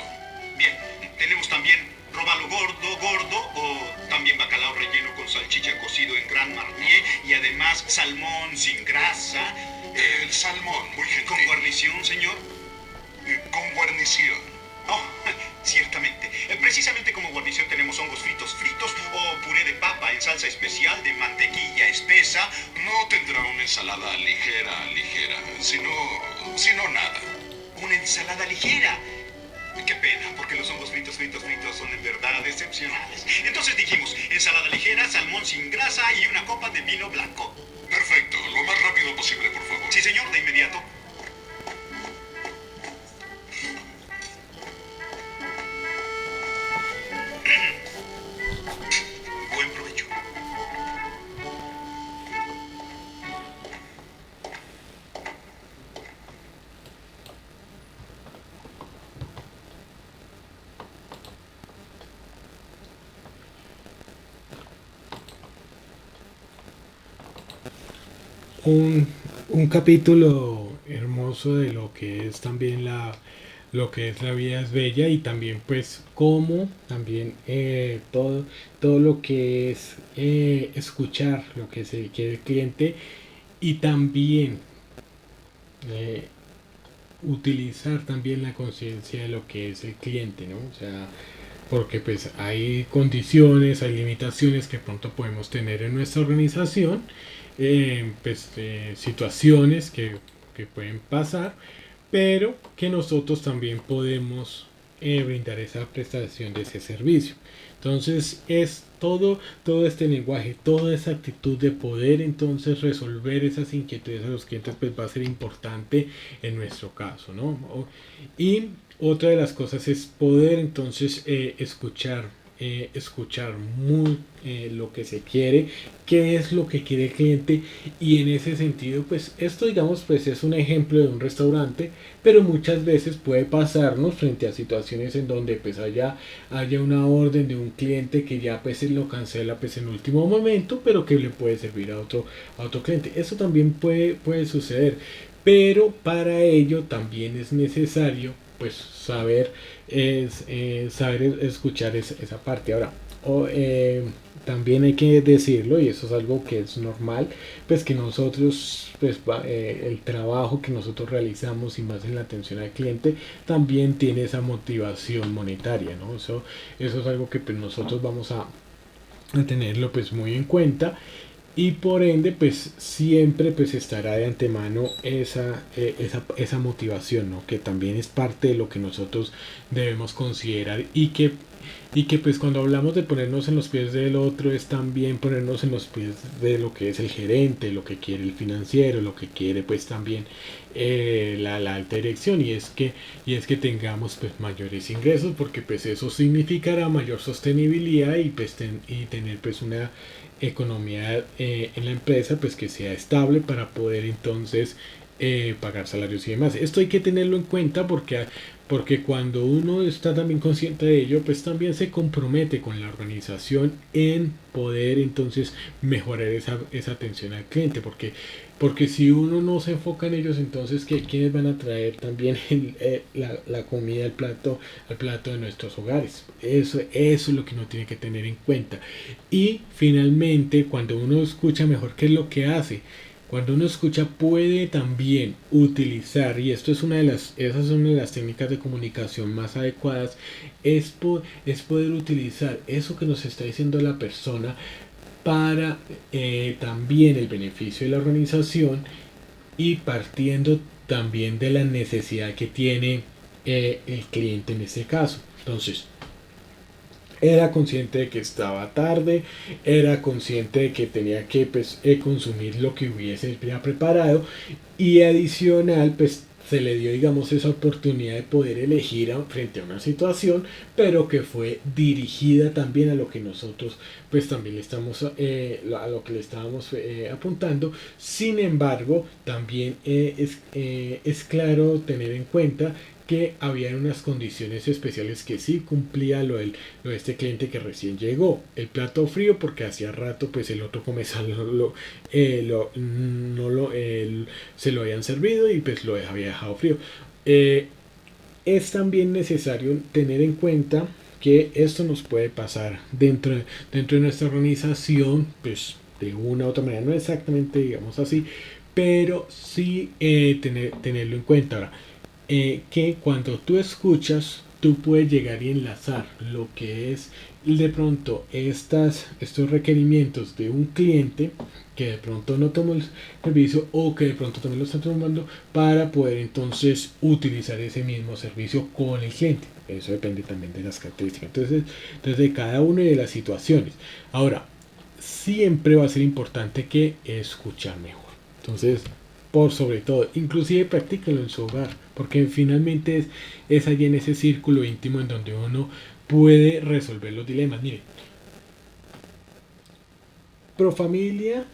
[SPEAKER 5] Bien, tenemos también robalo gordo o también bacalao relleno con salchicha cocido en Gran Marnier y además salmón sin grasa.
[SPEAKER 3] El salmón, muy gentil.
[SPEAKER 5] ¿Con guarnición, señor?
[SPEAKER 3] Con guarnición.
[SPEAKER 5] Oh, ciertamente. Precisamente como guarnición tenemos hongos fritos o puré de papa en salsa especial de mantequilla espesa.
[SPEAKER 3] No tendrá una ensalada ligera, sino nada.
[SPEAKER 5] Una ensalada ligera. Qué pena, porque los hongos fritos son en verdad excepcionales. Entonces dijimos, ensalada ligera, salmón sin grasa y una copa de vino blanco.
[SPEAKER 3] Perfecto, lo más rápido posible, por favor.
[SPEAKER 5] Sí, señor, de inmediato. Buen provecho.
[SPEAKER 1] Un capítulo hermoso de lo que es también lo que es La vida es bella, y también pues cómo también todo lo que es escuchar lo que se quiere el cliente, y también eh, utilizar también la conciencia de lo que es el cliente, ¿no? O sea, porque pues hay condiciones, hay limitaciones que pronto podemos tener en nuestra organización, situaciones que pueden pasar, pero que nosotros también podemos brindar esa prestación de ese servicio. Entonces es todo este lenguaje, toda esa actitud de poder entonces resolver esas inquietudes de los clientes, pues va a ser importante en nuestro caso, ¿no? Y otra de las cosas es poder entonces escuchar muy lo que se quiere, qué es lo que quiere el cliente, y en ese sentido pues esto, digamos, pues es un ejemplo de un restaurante, pero muchas veces puede pasarnos frente a situaciones en donde pues haya una orden de un cliente que ya pues se lo cancela pues en último momento, pero que le puede servir a otro cliente. Eso también puede suceder, pero para ello también es necesario pues saber escuchar esa parte. Ahora, también hay que decirlo, y eso es algo que es normal, pues que nosotros, pues el trabajo que nosotros realizamos, y más en la atención al cliente, también tiene esa motivación monetaria, ¿no? Eso es algo que pues nosotros vamos a tenerlo pues muy en cuenta, y por ende pues siempre pues estará de antemano esa motivación, ¿no? Que también es parte de lo que nosotros debemos considerar, y que pues cuando hablamos de ponernos en los pies del otro, es también ponernos en los pies de lo que es el gerente, lo que quiere el financiero, lo que quiere pues también la alta dirección, y es que tengamos pues mayores ingresos, porque pues eso significará mayor sostenibilidad, y pues y tener pues una economía en la empresa pues que sea estable, para poder entonces pagar salarios y demás. Esto hay que tenerlo en cuenta porque cuando uno está también consciente de ello, pues también se compromete con la organización en poder entonces mejorar esa atención al cliente, porque si uno no se enfoca en ellos, entonces ¿quiénes van a traer también la comida al plato de nuestros hogares? Eso es lo que uno tiene que tener en cuenta. Y finalmente, cuando uno escucha mejor, ¿qué es lo que hace? Cuando uno escucha puede también utilizar, y esto es esas son una de las técnicas de comunicación más adecuadas, es poder utilizar eso que nos está diciendo la persona para también el beneficio de la organización y partiendo también de la necesidad que tiene el cliente en este caso. Entonces, era consciente de que estaba tarde, era consciente de que tenía que pues, consumir lo que hubiese ya preparado y adicional pues se le dio digamos esa oportunidad de poder elegir frente a una situación, pero que fue dirigida también a lo que nosotros pues también le estamos a lo que le estábamos apuntando. Sin embargo, también es claro tener en cuenta que había unas condiciones especiales que sí cumplía lo de este cliente que recién llegó. El plato frío porque hacía rato pues el otro comensal se lo habían servido y pues lo había dejado frío. Es también necesario tener en cuenta que esto nos puede pasar dentro de nuestra organización, pues de una u otra manera, no exactamente digamos así, pero sí tenerlo en cuenta. Ahora, que cuando tú escuchas, tú puedes llegar y enlazar lo que es de pronto estos requerimientos de un cliente que de pronto no tomó el servicio o que de pronto también lo está tomando para poder entonces utilizar ese mismo servicio con el cliente. Eso depende también de las características. Entonces de cada una de las situaciones. Ahora, siempre va a ser importante que escuchar mejor. Entonces, por sobre todo, inclusive practíquelo en su hogar, porque finalmente es allí en ese círculo íntimo en donde uno puede resolver los dilemas. Mire, Profamilia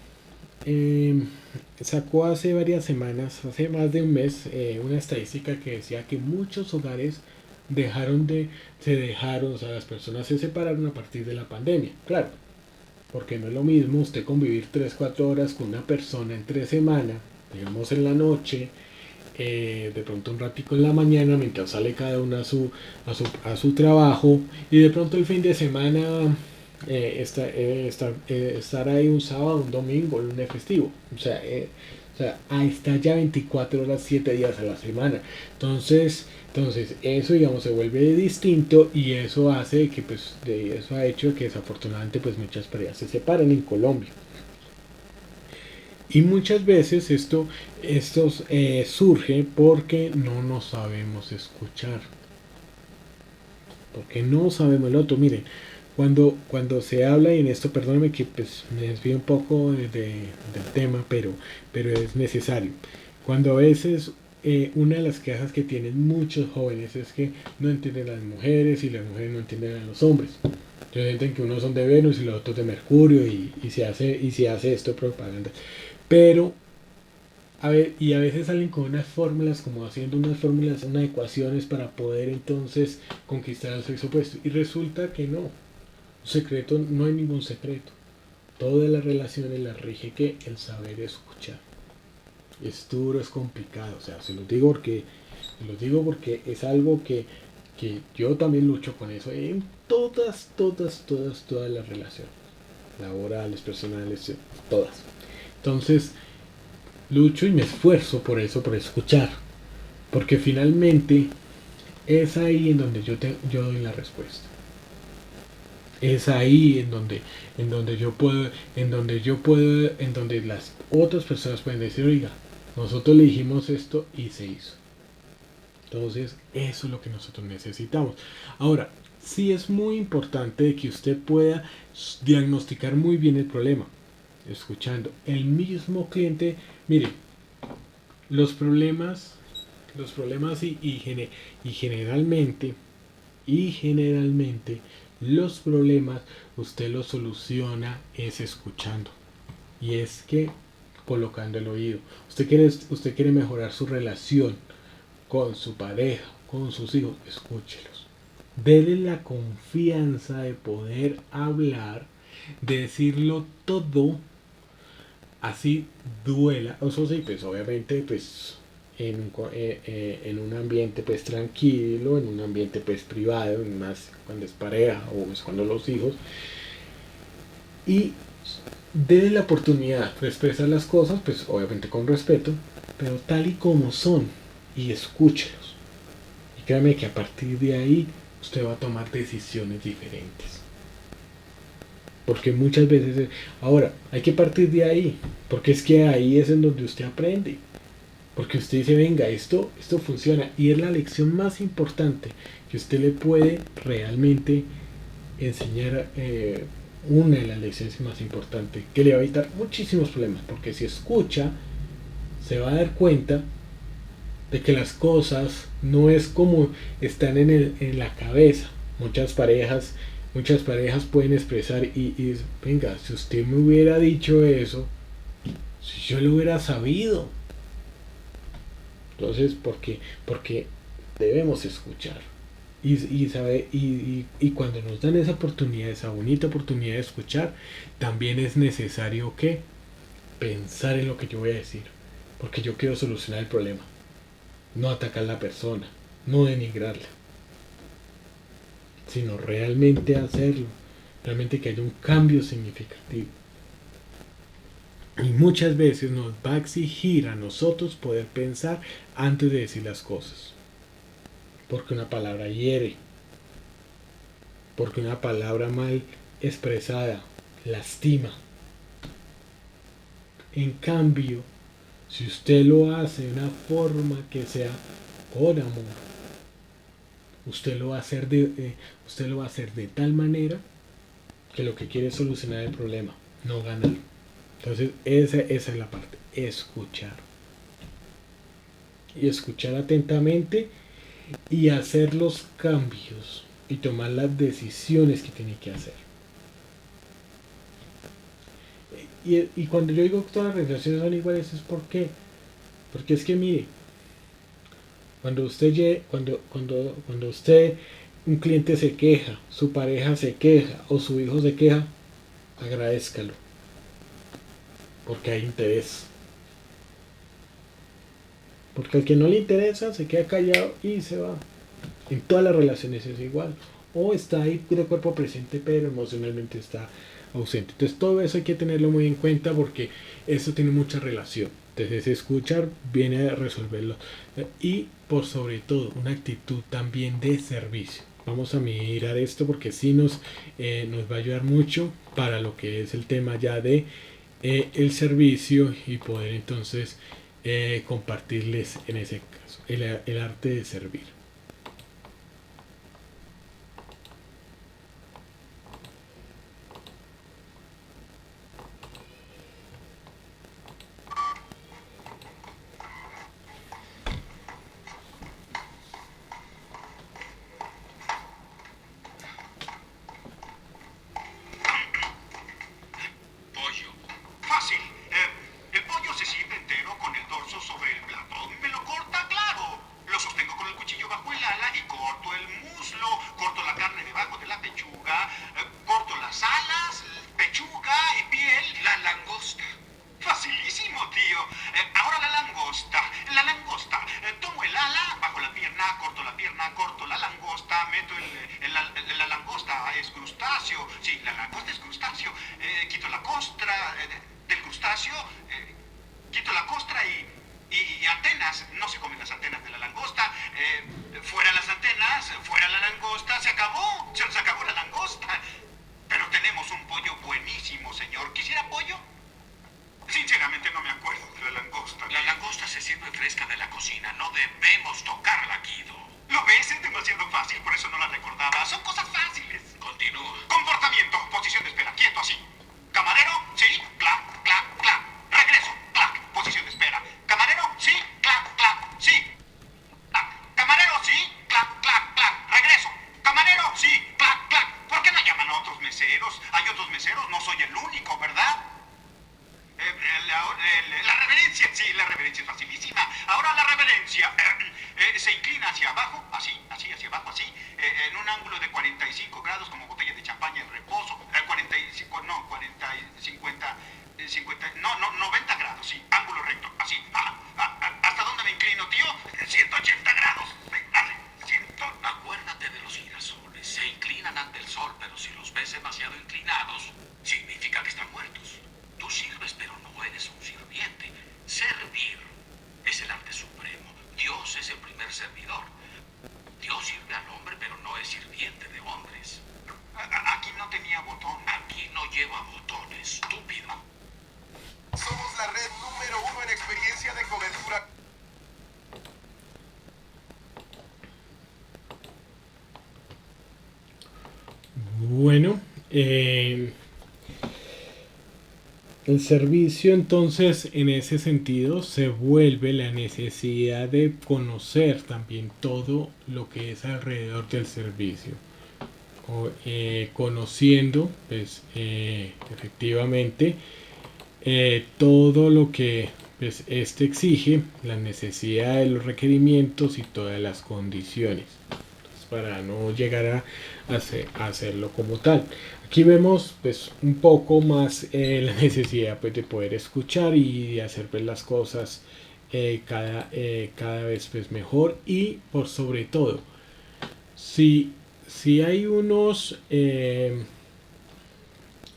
[SPEAKER 1] sacó hace varias semanas, hace más de un mes, una estadística que decía que muchos hogares o sea, las personas se separaron a partir de la pandemia. Claro, porque no es lo mismo usted convivir 3-4 horas con una persona entre semana, digamos en la noche, de pronto un ratico en la mañana mientras sale cada uno a su trabajo y de pronto el fin de semana estar ahí un sábado, un domingo, un lunes festivo. O sea, ahí está ya 24 horas, 7 días a la semana. Entonces eso digamos se vuelve distinto y eso hace que pues eso ha hecho que desafortunadamente pues muchas parejas se separen en Colombia. Y muchas veces esto surge porque no nos sabemos escuchar. Porque no sabemos el otro. Miren, cuando se habla, y en esto perdóname que pues, me desvío un poco del tema, pero es necesario. Cuando a veces una de las quejas que tienen muchos jóvenes es que no entienden a las mujeres y las mujeres no entienden a los hombres. Entonces sienten que unos son de Venus y los otros de Mercurio y se hace esto propaganda. Pero a veces salen con unas fórmulas, como haciendo unas fórmulas, unas ecuaciones para poder entonces conquistar al sexo opuesto. Y resulta que no. Secreto, no hay ningún secreto. Todas las relaciones las rige que el saber escuchar. Es duro, es complicado. O sea, se los digo porque es algo que yo también lucho con eso en todas las relaciones. Laborales, personales, todas. Entonces, lucho y me esfuerzo por eso, por escuchar. Porque finalmente es ahí en donde yo doy la respuesta. Es ahí en donde las otras personas pueden decir, oiga, nosotros le dijimos esto y se hizo. Entonces, eso es lo que nosotros necesitamos. Ahora, sí es muy importante que usted pueda diagnosticar muy bien el problema. Escuchando el mismo cliente, mire, los problemas y generalmente los problemas usted los soluciona es escuchando. Y es que colocando el oído. Usted quiere mejorar su relación con su pareja, con sus hijos, escúchelos. Dele la confianza de poder hablar, de decirlo todo, así duela. Eso sí, pues obviamente, pues en un ambiente pues tranquilo, en un ambiente pues privado, más cuando es pareja o pues, cuando los hijos. Y denle la oportunidad de expresar las cosas, pues obviamente con respeto, pero tal y como son, y escúchelos. Y créame que a partir de ahí usted va a tomar decisiones diferentes. Porque muchas veces, ahora, hay que partir de ahí, porque es que ahí es en donde usted aprende. Porque usted dice, venga, esto funciona, y es la lección más importante que usted le puede realmente enseñar. Una de las lecciones más importantes que le va a evitar muchísimos problemas, porque si escucha se va a dar cuenta de que las cosas no es como están en la cabeza. Muchas parejas pueden expresar y venga, si usted me hubiera dicho eso, si yo lo hubiera sabido. Entonces, porque debemos escuchar. Y cuando nos dan esa oportunidad, esa bonita oportunidad de escuchar, también es necesario que pensar en lo que yo voy a decir, porque yo quiero solucionar el problema, no atacar a la persona, no denigrarla, sino realmente hacerlo, realmente que haya un cambio significativo. Y muchas veces nos va a exigir a nosotros poder pensar antes de decir las cosas. Porque una palabra hiere, porque una palabra mal expresada lastima. En cambio, si usted lo hace de una forma que sea con amor, usted lo va a hacer de tal manera que lo que quiere es solucionar el problema, no ganar. Entonces esa es la parte, escuchar. Y escuchar atentamente y hacer los cambios y tomar las decisiones que tiene que hacer. Y cuando yo digo que todas las relaciones son iguales, es porque es que mire, cuando un cliente se queja, su pareja se queja o su hijo se queja, agradézcalo, porque hay interés. Porque al que no le interesa se queda callado y se va. En todas las relaciones es igual. O está ahí de cuerpo presente, pero emocionalmente está ausente. Entonces todo eso hay que tenerlo muy en cuenta, porque eso tiene mucha relación. Entonces escuchar viene a resolverlo. Y por sobre todo una actitud también de servicio. Vamos a mirar esto porque sí nos va a ayudar mucho para lo que es el tema ya de el servicio, y poder entonces compartirles en ese caso el arte de servir.
[SPEAKER 5] Pollo. Fácil. El pollo se sirve entero con el dorso sobre el plato. Me lo corta, claro. Lo sostengo con el cuchillo bajo el ala y corto el muslo. Corto la carne debajo de la pechuga. Corto las alas, pechuga y piel. La langosta. Facilísimo, tío. Ahora la langosta. La langosta. Tomo el ala bajo la pierna, corto la langosta, meto la langosta es crustáceo. Sí, la langosta es crustáceo. Quito la costra del crustáceo, quito la costra y antenas. No se comen las antenas de la langosta. Fuera las antenas, fuera la langosta. Se acabó. Se nos acabó la langosta. Pero tenemos un pollo buenísimo, señor. ¿Quisiera pollo? Sinceramente no me acuerdo de la langosta. La langosta se sirve fresca de la cocina. No debemos tocarla, Guido. ¿Lo ves? Es demasiado fácil, por eso no la recordaba. Son cosas fáciles. Continúa. Comportamiento. Posición de espera. Quieto así. Camarero, sí. Clac, clac, clac. Regreso. Clac. Posición de espera. Camarero, sí. Clac, clac, sí. Clac. Camarero, sí. Clac, clac, clac. Regreso. Camarero, sí. Clac, clac. ¿Por qué no llaman a otros meseros? Hay otros meseros, no soy el único, ¿verdad? la reverencia es facilísima. Ahora la reverencia se inclina hacia abajo, así, hacia abajo, así, en un ángulo de 45 grados, como botella de champaña en reposo. 45, no, 40, 50, 90 grados, sí, ángulo recto, así. ¿Hasta dónde me inclino, tío? 180 grados. Acuérdate de los girasoles. Se inclinan ante el sol, pero si los ves demasiado inclinados, significa que están muertos. Tú sirves, pero no eres un sirviente. Servir es el arte supremo. Dios es el primer servidor. Dios sirve al hombre, pero no es sirviente de hombres. Aquí no tenía botón. Aquí no lleva botones, estúpido.
[SPEAKER 6] Somos la red número 1 en experiencia de cobertura.
[SPEAKER 1] Bueno, el servicio entonces en ese sentido se vuelve la necesidad de conocer también todo lo que es alrededor del servicio. Conociendo pues efectivamente todo lo que pues este exige, la necesidad de los requerimientos y todas las condiciones. Entonces, para no llegar a hacerlo como tal. Aquí vemos pues un poco más la necesidad pues de poder escuchar y de hacer pues las cosas cada vez pues mejor, y por sobre todo si hay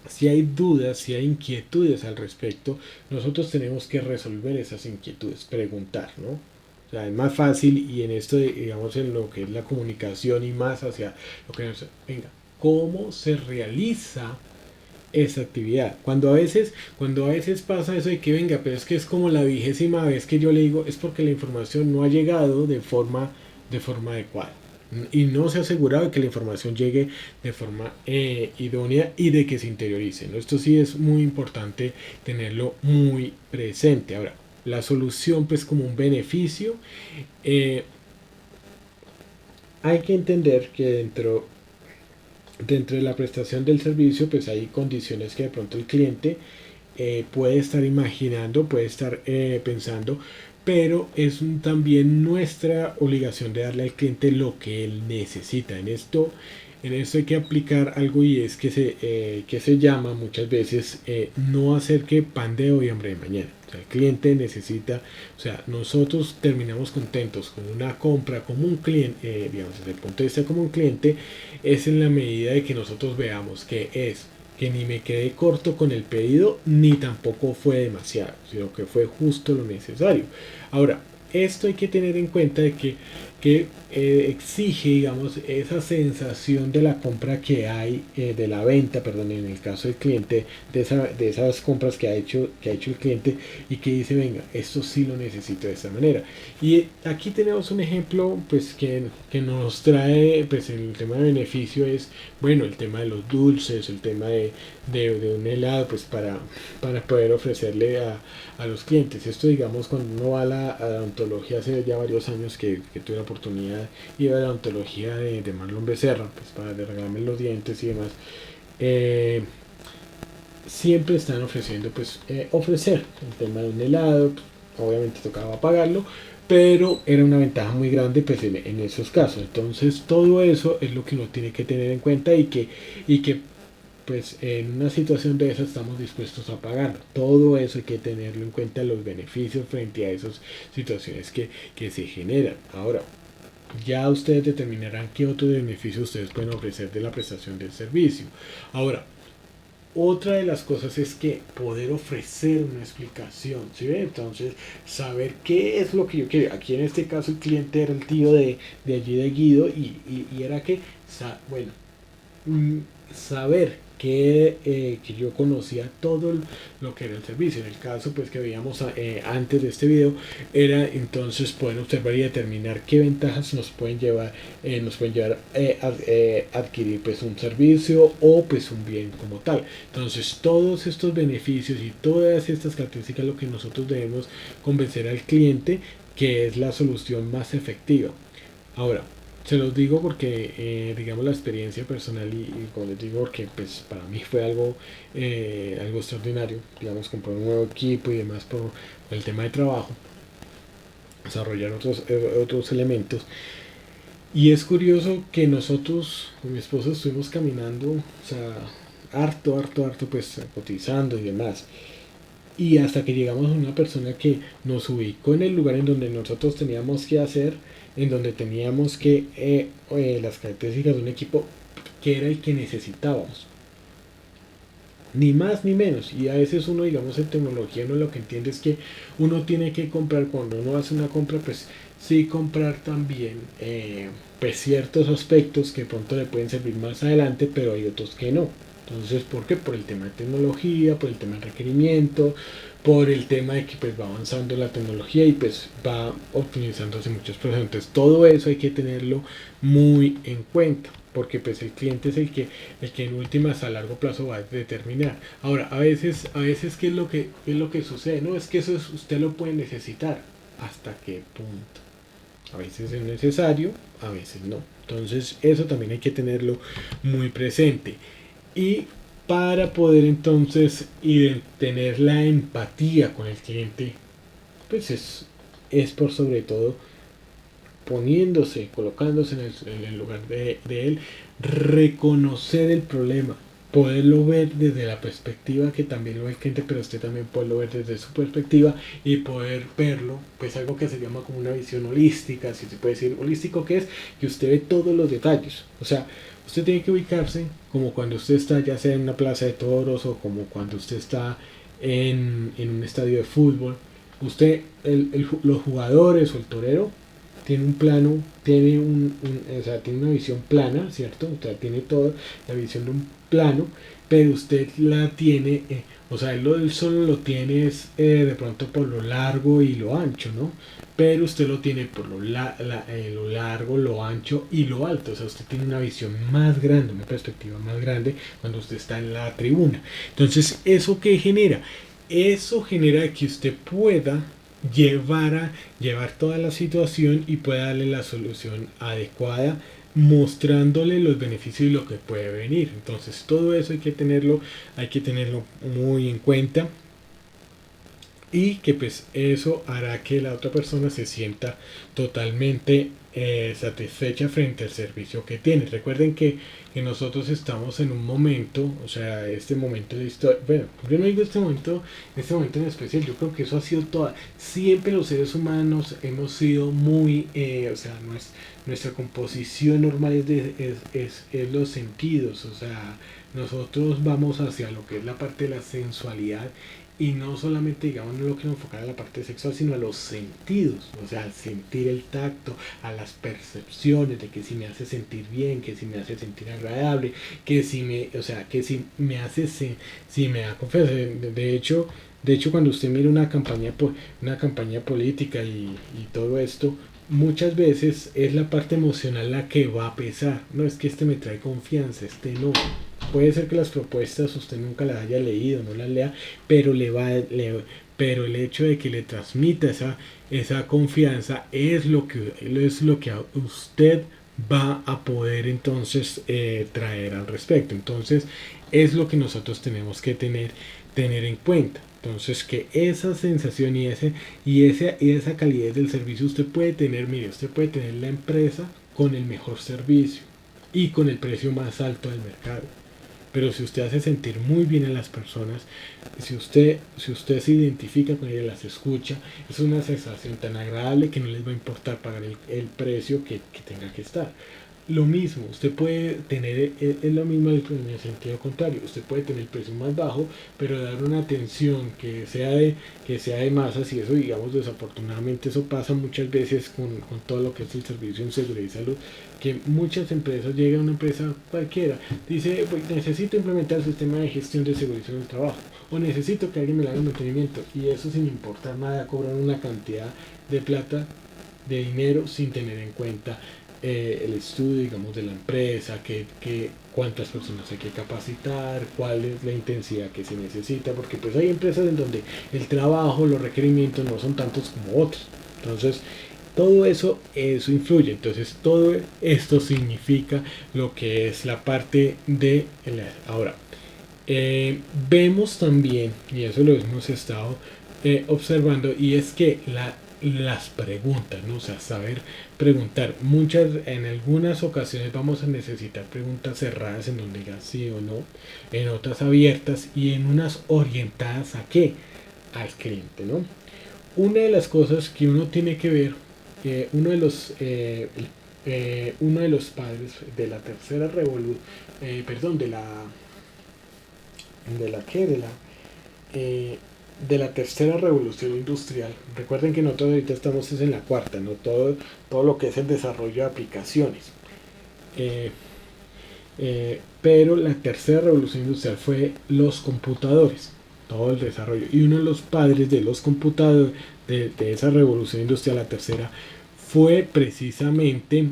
[SPEAKER 1] si hay dudas, si hay inquietudes al respecto, nosotros tenemos que resolver esas inquietudes, preguntar, ¿no? O sea, es más fácil, y en esto, digamos, en lo que es la comunicación y más hacia lo que nos... Venga, ¿cómo se realiza esa actividad? Cuando a veces pasa eso de que venga, pero es que es como la 20ª vez que yo le digo, es porque la información no ha llegado de forma adecuada. Y no se ha asegurado de que la información llegue de forma idónea y de que se interiorice, ¿no? Esto sí es muy importante tenerlo muy presente. Ahora, la solución pues como un beneficio, hay que entender que dentro de la prestación del servicio pues hay condiciones que de pronto el cliente puede estar imaginando, puede estar pensando, pero es también nuestra obligación de darle al cliente lo que él necesita. En esto hay que aplicar algo, y es que se llama muchas veces no hacer que pan de hoy hambre de mañana. O sea, el cliente necesita, o sea, nosotros terminamos contentos con una compra como un cliente, digamos, desde el punto de vista como un cliente, es en la medida de que nosotros veamos que ni me quedé corto con el pedido, ni tampoco fue demasiado, sino que fue justo lo necesario. Ahora, esto hay que tener en cuenta de que exige, digamos, esa sensación de la compra que hay, de la venta, perdón, en el caso del cliente, de esas compras que ha hecho el cliente, y que dice, venga, esto sí lo necesito de esta manera. Y aquí tenemos un ejemplo pues que nos trae pues el tema de beneficio, es bueno, el tema de los dulces, el tema de un helado pues para poder ofrecerle a los clientes. Esto, digamos, cuando uno va a la odontología, hace ya varios años que tuve la oportunidad de ir a la odontología de Marlon Becerra pues para arreglarme los dientes y demás, siempre están ofreciendo pues ofrecer el tema de un helado. Obviamente tocaba pagarlo, pero era una ventaja muy grande pues en esos casos. Entonces todo eso es lo que uno tiene que tener en cuenta, y que pues en una situación de esa estamos dispuestos a pagar. Todo eso hay que tenerlo en cuenta, los beneficios frente a esas situaciones que se generan. Ahora, ya ustedes determinarán qué otros beneficios ustedes pueden ofrecer de la prestación del servicio. Ahora, otra de las cosas es que poder ofrecer una explicación, ¿sí ve? Entonces, saber qué es lo que yo quiero. Aquí en este caso el cliente era el tío de allí de Guido, y era que, bueno, saber que yo conocía todo lo que era el servicio. En el caso pues que veíamos antes de este video, era entonces poder observar y determinar qué ventajas nos pueden llevar a adquirir pues un servicio o pues un bien como tal. Entonces todos estos beneficios y todas estas características, lo que nosotros debemos convencer al cliente que es la solución más efectiva. Ahora, Se los digo porque, digamos, la experiencia personal y como les digo, porque pues para mí fue algo extraordinario, digamos, comprar un nuevo equipo y demás por el tema de trabajo, desarrollar otros elementos. Y es curioso que nosotros, con mi esposo, estuvimos caminando, o sea, harto, pues cotizando y demás. Y hasta que llegamos a una persona que nos ubicó en el lugar en donde nosotros teníamos que hacer, en donde teníamos que las características de un equipo que era el que necesitábamos. Ni más ni menos. Y a veces uno, digamos, en tecnología, uno lo que entiende es que uno tiene que comprar, cuando uno hace una compra, pues sí comprar también pues ciertos aspectos que pronto le pueden servir más adelante, pero hay otros que no. Entonces, ¿por qué? Por el tema de tecnología, por el tema de requerimiento, por el tema de que pues va avanzando la tecnología y pues va optimizándose muchos procesos. Entonces, todo eso hay que tenerlo muy en cuenta, porque pues el cliente es el que en últimas a largo plazo va a determinar. Ahora, a veces ¿qué es lo que sucede? No, es que usted lo puede necesitar. ¿Hasta qué punto? A veces es necesario, a veces no. Entonces, eso también hay que tenerlo muy presente. Y para poder entonces tener la empatía con el cliente, pues es por sobre todo colocándose en el lugar de él, reconocer el problema, poderlo ver desde la perspectiva que también lo ve el cliente, pero usted también poderlo ver desde su perspectiva y poder verlo, pues algo que se llama como una visión holística, si se puede decir holístico, que es que usted ve todos los detalles, o sea, usted tiene que ubicarse como cuando usted está ya sea en una plaza de toros o como cuando usted está en un estadio de fútbol. Usted, los jugadores o el torero tiene un plano, o sea, tiene una visión plana, ¿cierto? O sea, tiene toda la visión de un plano, pero usted la tiene, o sea, él solo lo tiene de pronto por lo largo y lo ancho, ¿no? Pero usted lo tiene por lo largo, lo ancho y lo alto. O sea, usted tiene una visión más grande, una perspectiva más grande cuando usted está en la tribuna. Entonces, ¿eso qué genera? Eso genera que usted pueda llevar toda la situación y pueda darle la solución adecuada, mostrándole los beneficios y lo que puede venir. Entonces, todo eso hay que tenerlo muy en cuenta. Y que pues eso hará que la otra persona se sienta totalmente satisfecha frente al servicio que tiene. Recuerden que nosotros estamos en un momento, o sea, este momento de historia, bueno, yo no digo este momento en especial, yo creo que eso ha sido siempre los seres humanos hemos sido muy, o sea, nuestra composición normal es los sentidos, o sea, nosotros vamos hacia lo que es la parte de la sensualidad. Y no solamente, digamos, no lo quiero enfocar a la parte sexual, sino a los sentidos, o sea, al sentir el tacto, a las percepciones de que si me hace sentir bien, que si me hace sentir agradable, que si me hace, si me da confianza. De hecho, cuando usted mira una campaña política y todo esto, muchas veces es la parte emocional la que va a pesar. No es que este me trae confianza, este no. Puede ser que las propuestas usted nunca las haya leído, no las lea, pero pero el hecho de que le transmita esa confianza es lo que usted va a poder entonces traer al respecto. Entonces es lo que nosotros tenemos que tener en cuenta. Entonces que esa sensación y esa calidad del servicio usted puede tener la empresa con el mejor servicio y con el precio más alto del mercado. Pero si usted hace sentir muy bien a las personas, si usted se identifica con ellas, las escucha, es una sensación tan agradable que no les va a importar pagar el precio que tenga que estar. Lo mismo, usted puede tener, es lo mismo en el sentido contrario, usted puede tener el precio más bajo, pero dar una atención que sea de masas, y eso, digamos, desafortunadamente eso pasa muchas veces con todo lo que es el servicio en seguridad y salud, que muchas empresas, llega una empresa cualquiera, dice, pues, necesito implementar el sistema de gestión de seguridad en el trabajo, o necesito que alguien me le haga mantenimiento, y eso sin importar nada, cobran una cantidad de plata, de dinero, sin tener en cuenta el estudio, digamos, de la empresa, cuántas personas hay que capacitar, cuál es la intensidad que se necesita, porque pues hay empresas en donde el trabajo, los requerimientos no son tantos como otros. Entonces, Todo eso influye. Entonces todo esto significa lo que es la parte de ahora. Vemos también, y eso lo hemos estado observando, y es que las preguntas, ¿no? O sea, saber preguntar. En algunas ocasiones vamos a necesitar preguntas cerradas en donde diga sí o no, en otras abiertas y en unas orientadas ¿a qué? Al cliente, ¿no? Una de las cosas que uno tiene que ver, uno de los padres de la tercera revolución, de la tercera revolución industrial. Recuerden que nosotros ahorita estamos en la cuarta, no todo lo que es el desarrollo de aplicaciones. Pero la tercera revolución industrial fue los computadores, todo el desarrollo. Y uno de los padres de los computadores, de esa revolución industrial, la tercera, fue precisamente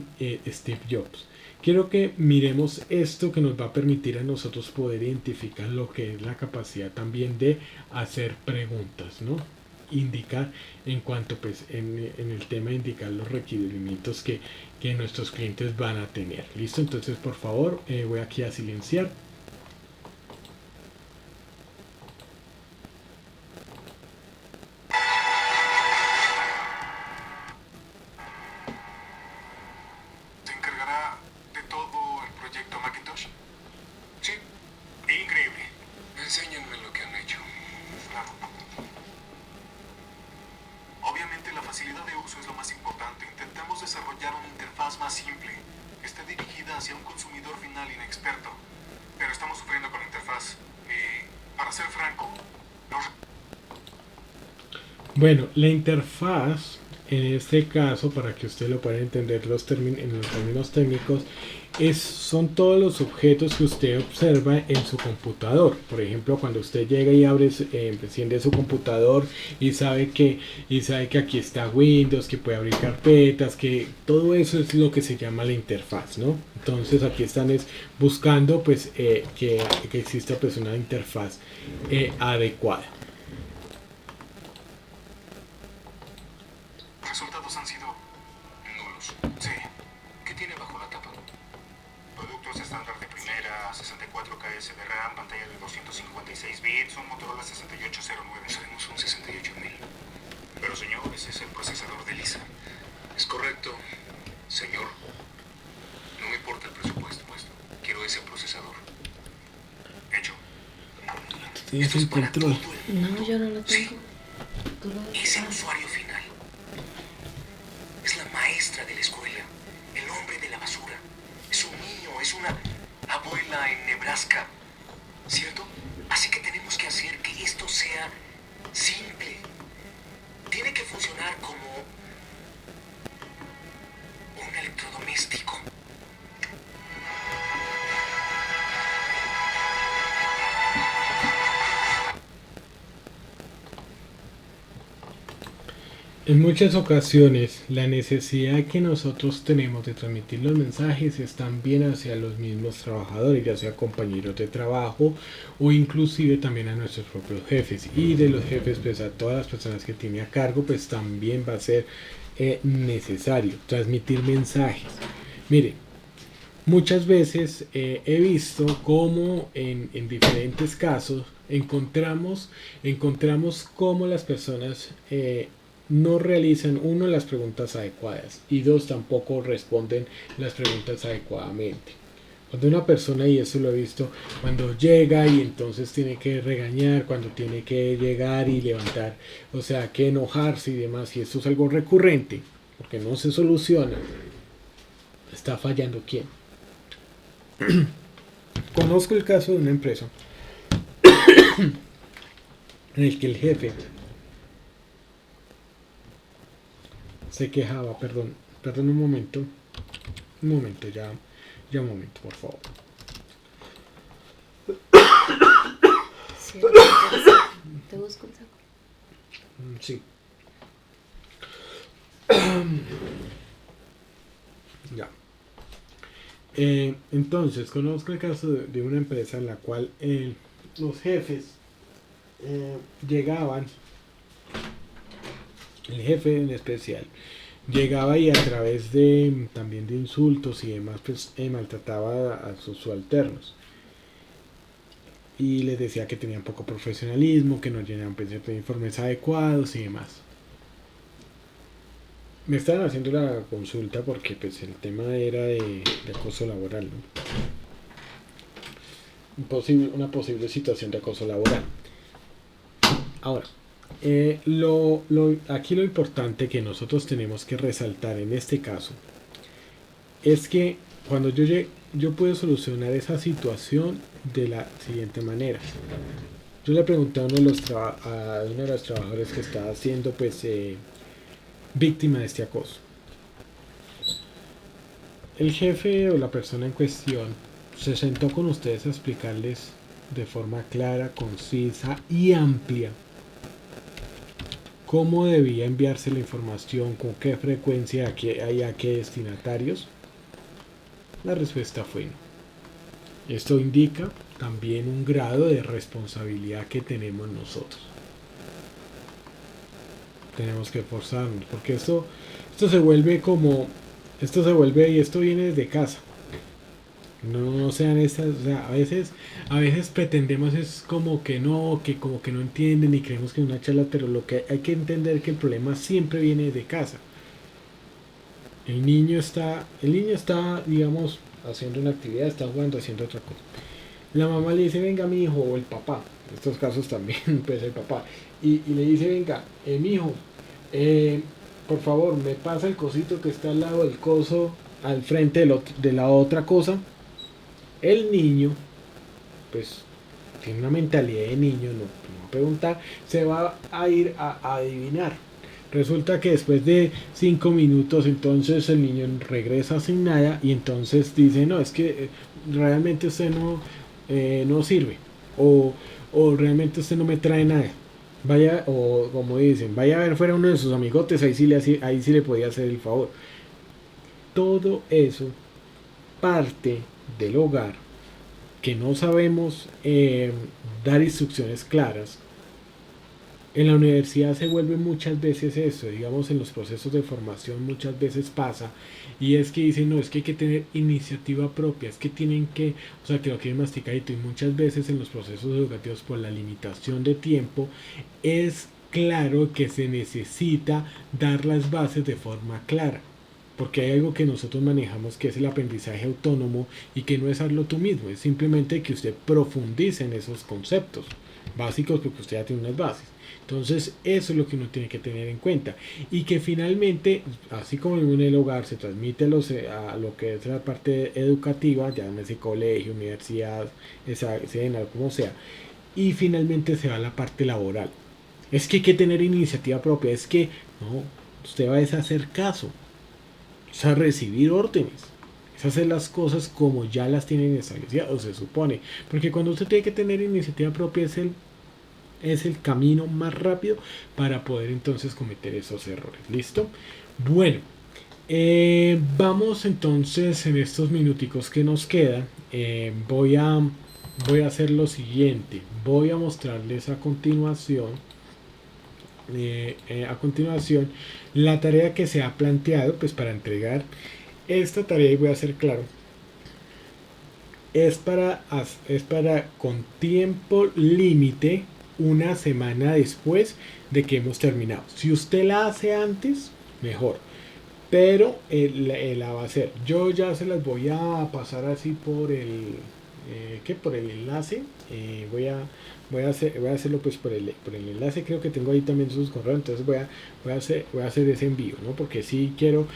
[SPEAKER 1] Steve Jobs. Quiero que miremos esto que nos va a permitir a nosotros poder identificar lo que es la capacidad también de hacer preguntas, ¿no? Indicar en cuanto pues en el tema de indicar los requerimientos que nuestros clientes van a tener. ¿Listo? Entonces por favor voy aquí a silenciar. Bueno, la interfaz, en este caso, para que usted lo pueda entender en los términos técnicos, son todos los objetos que usted observa en su computador. Por ejemplo, cuando usted llega y enciende su computador y sabe que aquí está Windows, que puede abrir carpetas, que todo eso es lo que se llama la interfaz, ¿no? Entonces aquí están buscando pues que exista pues una interfaz adecuada.
[SPEAKER 5] Resultados han sido nulos. Sí. ¿Qué tiene bajo la tapa? Productos estándar de primera, 64 KS de RAM, pantalla de 256 bits, un Motorola 6809. Sabemos un 68000. Pero señor, ese es el procesador de Lisa. Es correcto, señor. No me importa el presupuesto puesto. Quiero ese procesador. Hecho.
[SPEAKER 1] Esto es control.
[SPEAKER 7] No, yo no lo tengo.
[SPEAKER 5] Sí.
[SPEAKER 7] Tú lo
[SPEAKER 5] Ese usuario final es la maestra de la escuela, el hombre de la basura. Es un niño, es una abuela en Nebraska, ¿cierto? Así que tenemos que hacer que esto sea simple. Tiene que funcionar como un electrodoméstico.
[SPEAKER 1] En muchas ocasiones, la necesidad que nosotros tenemos de transmitir los mensajes es también hacia los mismos trabajadores, ya sea compañeros de trabajo o inclusive también a nuestros propios jefes. Y de los jefes, pues a todas las personas que tiene a cargo, pues también va a ser necesario transmitir mensajes. Mire, muchas veces he visto cómo en diferentes casos encontramos cómo las personas no realizan, uno, las preguntas adecuadas y dos, tampoco responden las preguntas adecuadamente. Cuando una persona, y eso lo he visto, cuando llega y entonces tiene que regañar, cuando tiene que llegar y levantar, o sea, que enojarse y demás, y esto es algo recurrente, porque no se soluciona, ¿está fallando quién? Conozco el caso de una empresa en el que el jefe se quejaba, perdón un momento, ya un momento, por favor.
[SPEAKER 7] Sí, te busco un saco.
[SPEAKER 1] Sí. Ya. Entonces, conozco el caso de una empresa en la cual los jefes llegaban, el jefe en especial, llegaba y a través de también de insultos y demás pues maltrataba a sus subalternos y les decía que tenían poco profesionalismo, que no llenaban pues, ciertos informes adecuados y demás. Me estaban haciendo la consulta porque pues el tema era de acoso laboral, ¿no? Una posible situación de acoso laboral. Ahora, aquí lo importante que nosotros tenemos que resaltar en este caso es que cuando yo puedo solucionar esa situación de la siguiente manera. Yo le pregunté a uno de los trabajadores que estaba siendo pues víctima de este acoso. El jefe o la persona en cuestión se sentó con ustedes a explicarles de forma clara, concisa y amplia cómo debía enviarse la información, con qué frecuencia, a qué destinatarios. La respuesta fue no. Esto indica también un grado de responsabilidad que tenemos nosotros. Tenemos que esforzarnos, porque esto se vuelve y esto viene desde casa. No sean estas, o sea, a veces pretendemos es como que no entienden y creemos que es una charla, pero lo que hay que entender es que el problema siempre viene de casa. El niño está, digamos, haciendo una actividad, está jugando, haciendo otra cosa. La mamá le dice, venga mi hijo, o el papá, en estos casos también puede ser papá, y le dice, venga, mi hijo, por favor, me pasa el cosito que está al lado del coso, al frente de la otra cosa. El niño, pues, tiene una mentalidad de niño, no va a preguntar, se va a ir a adivinar. Resulta que después de 5 minutos, entonces el niño regresa sin nada y entonces dice, no, es que realmente usted no sirve, o realmente usted no me trae nada. Vaya, o como dicen, vaya a ver fuera uno de sus amigotes, ahí sí le podía hacer el favor. Todo eso parte del hogar, que no sabemos dar instrucciones claras. En la universidad se vuelve muchas veces eso, digamos en los procesos de formación muchas veces pasa, y es que dicen, no, es que hay que tener iniciativa propia, es que tienen que, o sea, que lo quieren masticadito, y muchas veces en los procesos educativos por la limitación de tiempo, es claro que se necesita dar las bases de forma clara. Porque hay algo que nosotros manejamos que es el aprendizaje autónomo y que no es hazlo tú mismo, es simplemente que usted profundice en esos conceptos básicos porque usted ya tiene unas bases. Entonces eso es lo que uno tiene que tener en cuenta y que finalmente, así como en el hogar se transmite a lo que es la parte educativa, llámese colegio, universidad, como sea, y finalmente se va a la parte laboral. Es que hay que tener iniciativa propia, es que no, usted va a hacer caso. Es a recibir órdenes, es hacer las cosas como ya las tienen establecidas, o se supone, porque cuando usted tiene que tener iniciativa propia es el camino más rápido para poder entonces cometer esos errores. ¿Listo? Bueno, vamos entonces en estos minuticos que nos quedan, voy a hacer lo siguiente, voy a mostrarles a continuación la tarea que se ha planteado pues para entregar esta tarea, y voy a ser claro, es para con tiempo límite, una semana después de que hemos terminado. Si usted la hace antes, mejor, pero la va a hacer. Yo ya se las voy a pasar así por el enlace. Voy a hacerlo pues por el enlace. Creo que tengo ahí también sus correos, entonces voy a hacer ese envío, ¿no? Porque sí quiero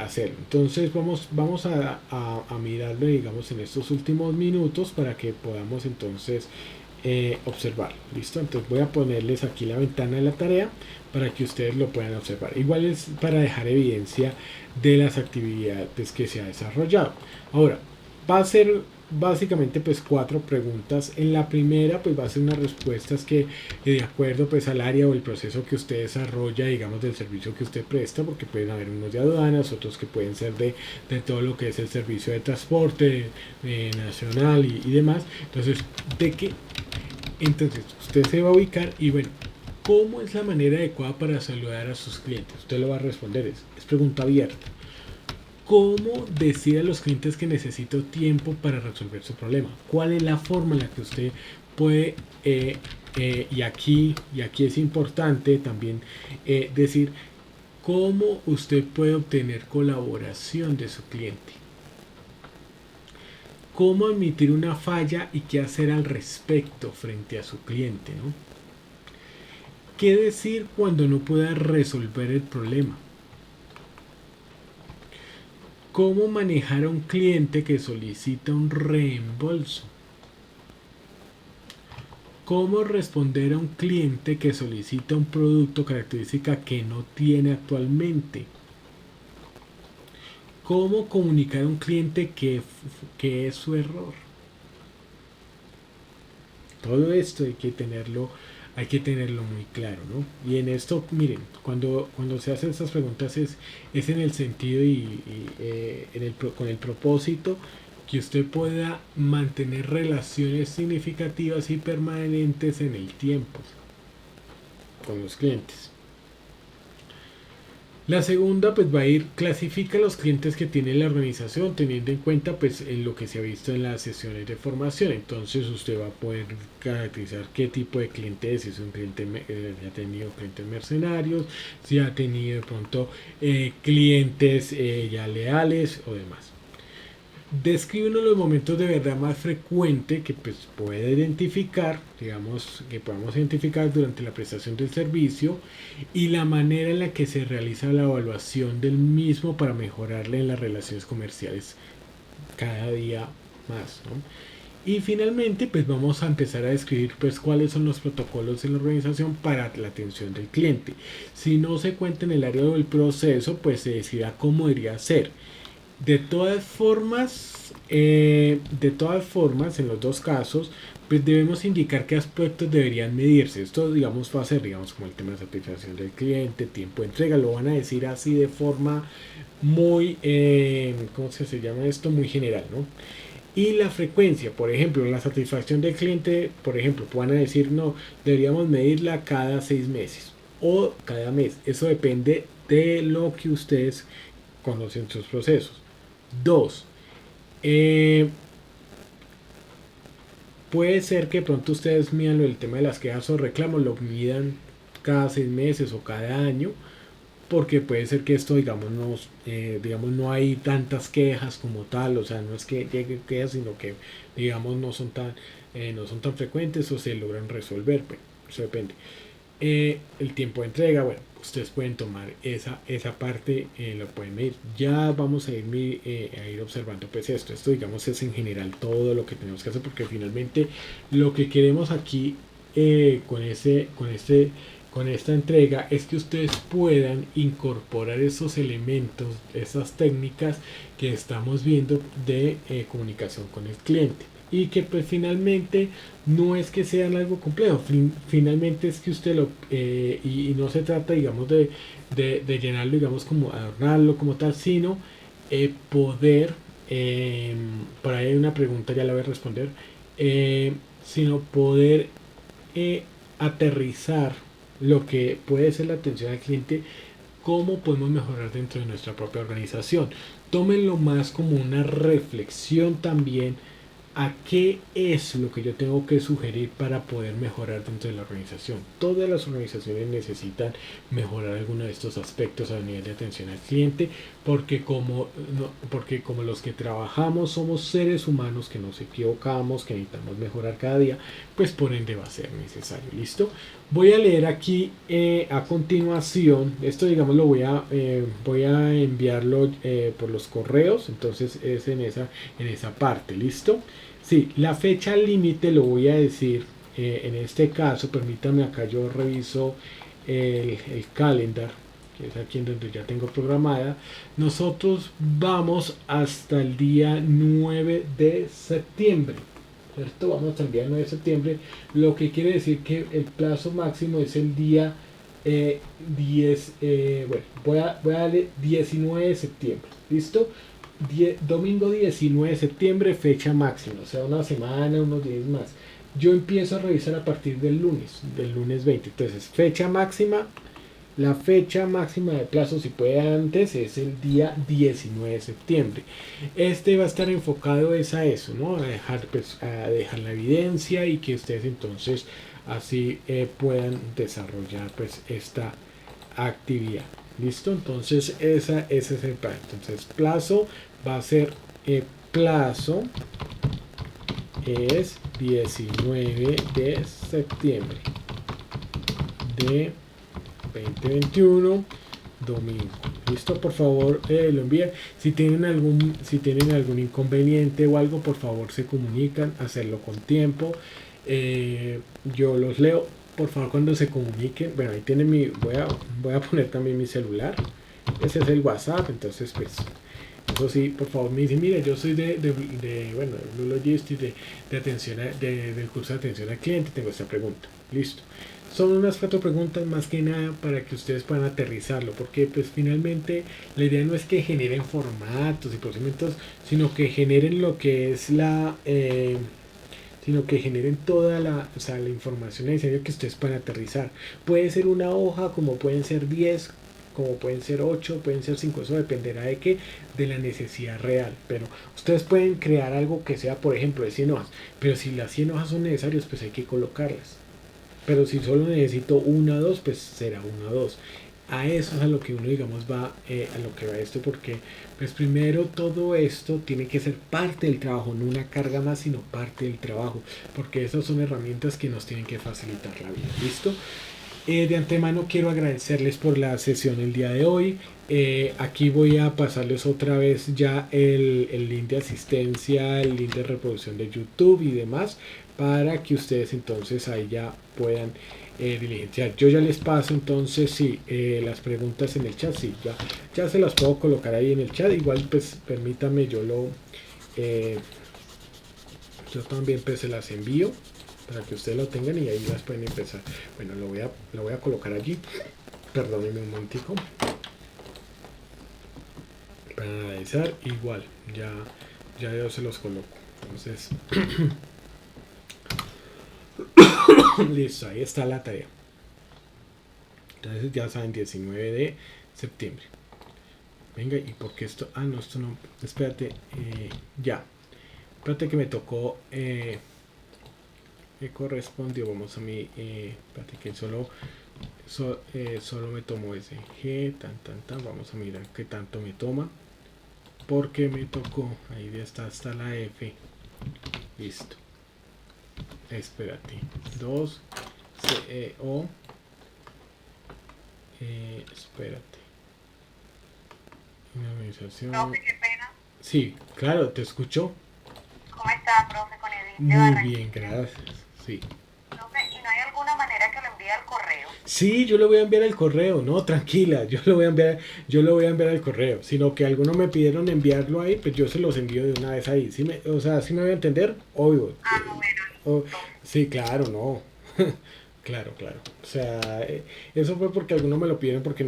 [SPEAKER 1] hacerlo. Entonces vamos a mirarlo, digamos, en estos últimos minutos para que podamos entonces observar. Listo, entonces voy a ponerles aquí la ventana de la tarea para que ustedes lo puedan observar. Igual es para dejar evidencia de las actividades que se ha desarrollado. Ahora va a ser básicamente pues 4 preguntas. En la primera pues va a ser unas respuestas que de acuerdo pues al área o el proceso que usted desarrolla, digamos, del servicio que usted presta, porque pueden haber unos de aduanas, otros que pueden ser de todo lo que es el servicio de transporte nacional y demás. Entonces usted se va a ubicar y bueno, ¿cómo es la manera adecuada para saludar a sus clientes? Usted lo va a responder, es pregunta abierta. ¿Cómo decir a los clientes que necesito tiempo para resolver su problema? ¿Cuál es la forma en la que usted puede, y aquí es importante también decir, cómo usted puede obtener colaboración de su cliente? ¿Cómo admitir una falla y qué hacer al respecto frente a su cliente, ¿no? ¿Qué decir cuando no pueda resolver el problema? ¿Cómo manejar a un cliente que solicita un reembolso? ¿Cómo responder a un cliente que solicita un producto o característica que no tiene actualmente? ¿Cómo comunicar a un cliente que es su error? Todo esto hay que tenerlo muy claro, ¿no? Y en esto, miren, cuando se hacen estas preguntas es en el sentido con el propósito que usted pueda mantener relaciones significativas y permanentes en el tiempo con los clientes. La segunda pues va a ir, clasifica los clientes que tiene la organización teniendo en cuenta pues en lo que se ha visto en las sesiones de formación. Entonces usted va a poder caracterizar qué tipo de cliente es, si es un cliente, si ha tenido clientes mercenarios, si ha tenido de pronto clientes ya leales o demás. Describe uno de los momentos de verdad más frecuentes que pues puede identificar, digamos, que podamos identificar durante la prestación del servicio y la manera en la que se realiza la evaluación del mismo para mejorarle en las relaciones comerciales cada día más, ¿no? Y finalmente pues vamos a empezar a describir pues cuáles son los protocolos en la organización para la atención del cliente. Si no se cuenta en el área del proceso, pues se decida cómo debería ser. De todas formas, en los dos casos, pues debemos indicar qué aspectos deberían medirse. Esto, digamos, va a ser, digamos, como el tema de satisfacción del cliente, tiempo de entrega, lo van a decir así de forma muy, ¿cómo se llama esto? Muy general, ¿no? Y la frecuencia, por ejemplo, la satisfacción del cliente, por ejemplo, van a decir, no, deberíamos medirla cada 6 meses o cada mes. Eso depende de lo que ustedes conocen sus procesos. 2. Puede ser que pronto ustedes midan el tema de las quejas o reclamos, lo midan cada 6 meses o cada año, porque puede ser que esto, digamos, no hay tantas quejas como tal, o sea, no es que lleguen quejas, sino que, digamos, no son tan frecuentes o se logran resolver, pues, eso depende. El tiempo de entrega, bueno, ustedes pueden tomar esa parte, lo pueden medir. Ya vamos a ir observando pues esto digamos es en general todo lo que tenemos que hacer, porque finalmente lo que queremos aquí con esta entrega es que ustedes puedan incorporar esos elementos, esas técnicas que estamos viendo de comunicación con el cliente. Y que pues finalmente no es que sean algo complejo, finalmente es que usted y no se trata, digamos, de llenarlo, digamos, como adornarlo como tal, sino poder, por ahí hay una pregunta, ya la voy a responder, sino poder aterrizar lo que puede ser la atención al cliente, cómo podemos mejorar dentro de nuestra propia organización. Tómenlo más como una reflexión también a qué es lo que yo tengo que sugerir para poder mejorar dentro de la organización. Todas las organizaciones necesitan mejorar alguno de estos aspectos a nivel de atención al cliente, porque como los que trabajamos somos seres humanos que nos equivocamos, que necesitamos mejorar cada día, pues por ende va a ser necesario. ¿Listo? Voy a leer aquí a continuación, esto digamos lo voy a enviarlo por los correos, entonces es en esa parte. ¿Listo? Sí, la fecha límite lo voy a decir en este caso, permítame, acá yo reviso el calendar, que es aquí en donde ya tengo programada. Nosotros vamos hasta el día 9 de septiembre, ¿cierto? Vamos hasta el día 9 de septiembre, lo que quiere decir que el plazo máximo es el día 10, bueno, voy a darle 19 de septiembre, ¿listo? Domingo 19 de septiembre, fecha máxima, o sea, una semana, unos días más. yo empiezo a revisar a partir del lunes 20. Entonces, fecha máxima, la fecha máxima de plazo, si puede antes, es el día 19 de septiembre. Este va a estar enfocado es a eso, ¿no? A dejar la evidencia y que ustedes entonces así puedan desarrollar pues esta actividad. ¿Listo? Entonces ese es el plan. Entonces plazo va a ser plazo es 19 de septiembre de 2021, domingo. ¿Listo? Por favor, lo envíen. Si tienen algún inconveniente o algo, por favor se comunican, hacerlo con tiempo. Yo los leo. Por favor, cuando se comuniquen, bueno, ahí tienen voy a poner también mi celular. Ese es el WhatsApp, entonces pues eso sí, por favor me dicen, mire, yo soy de Blue Logistics, de atención del curso de atención al cliente, tengo esta pregunta. Listo. Son unas 4 preguntas más que nada para que ustedes puedan aterrizarlo, porque pues finalmente la idea no es que generen formatos y procedimientos, sino que generen lo que es sino que generen toda la información necesaria que ustedes puedan aterrizar. Puede ser una hoja, como pueden ser 10, como pueden ser 8, pueden ser 5, eso dependerá de la necesidad real, pero ustedes pueden crear algo que sea, por ejemplo, de 100 hojas, pero si las 100 hojas son necesarias, pues hay que colocarlas. Pero si solo necesito 1 o 2, pues será 1 o 2. A eso es a lo que uno, digamos, va a lo que va esto, porque pues primero todo esto tiene que ser parte del trabajo, no una carga más, sino parte del trabajo, porque esas son herramientas que nos tienen que facilitar la vida. ¿Listo? De antemano quiero agradecerles por la sesión el día de hoy. Aquí voy a pasarles otra vez ya el link de asistencia, el link de reproducción de YouTube y demás, para que ustedes entonces ahí ya puedan diligenciar. Yo ya les paso entonces las preguntas en el chat, ya se las puedo colocar ahí en el chat. Igual pues permítame, yo también pues se las envío para que ustedes lo tengan y ahí las pueden empezar. Bueno, lo voy a colocar allí. Perdónenme un momentico. Para analizar, igual, ya yo se los coloco. Entonces, listo, ahí está la tarea. Entonces ya saben, 19 de septiembre. Venga, ¿y por qué esto? Ah, no, esto no. Espérate, ya. Espérate que me tocó. ¿Qué correspondió? Vamos a mi. Espérate que solo me tomó ese G, tan. Vamos a mirar qué tanto me toma. Porque me tocó. Ahí ya está hasta la F. Listo. Espérate. 2 CEO. Espérate. Una organización.
[SPEAKER 4] Profe, qué pena.
[SPEAKER 1] Sí, claro, te escucho.
[SPEAKER 4] ¿Cómo está, profe, con Edith de
[SPEAKER 1] Muy
[SPEAKER 4] Barranquilla?
[SPEAKER 1] bien, gracias. Sí.
[SPEAKER 4] Profe, ¿y no hay alguna manera que lo envíe al correo?
[SPEAKER 1] Sí, yo le voy a enviar el correo, no, tranquila, yo lo voy a enviar al correo, sino que algunos me pidieron enviarlo ahí, pues yo se los envío de una vez ahí. ¿Sí me voy a entender? Obvio.
[SPEAKER 4] Bueno.
[SPEAKER 1] Sí, claro, no. Claro. O sea, eso fue porque algunos me lo pidieron porque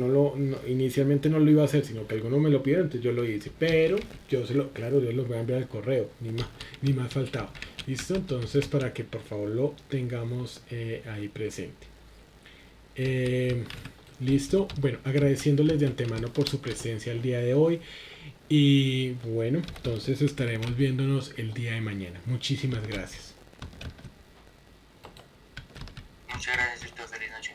[SPEAKER 1] inicialmente no lo iba a hacer, sino que algunos me lo pidieron, entonces yo lo hice. Pero yo los voy a enviar al correo, ni más faltaba. ¿Listo? Entonces, para que por favor lo tengamos ahí presente. Listo. Bueno, agradeciéndoles de antemano por su presencia el día de hoy. Y bueno, entonces estaremos viéndonos el día de mañana. Muchísimas gracias.
[SPEAKER 8] Muchas gracias, feliz noche.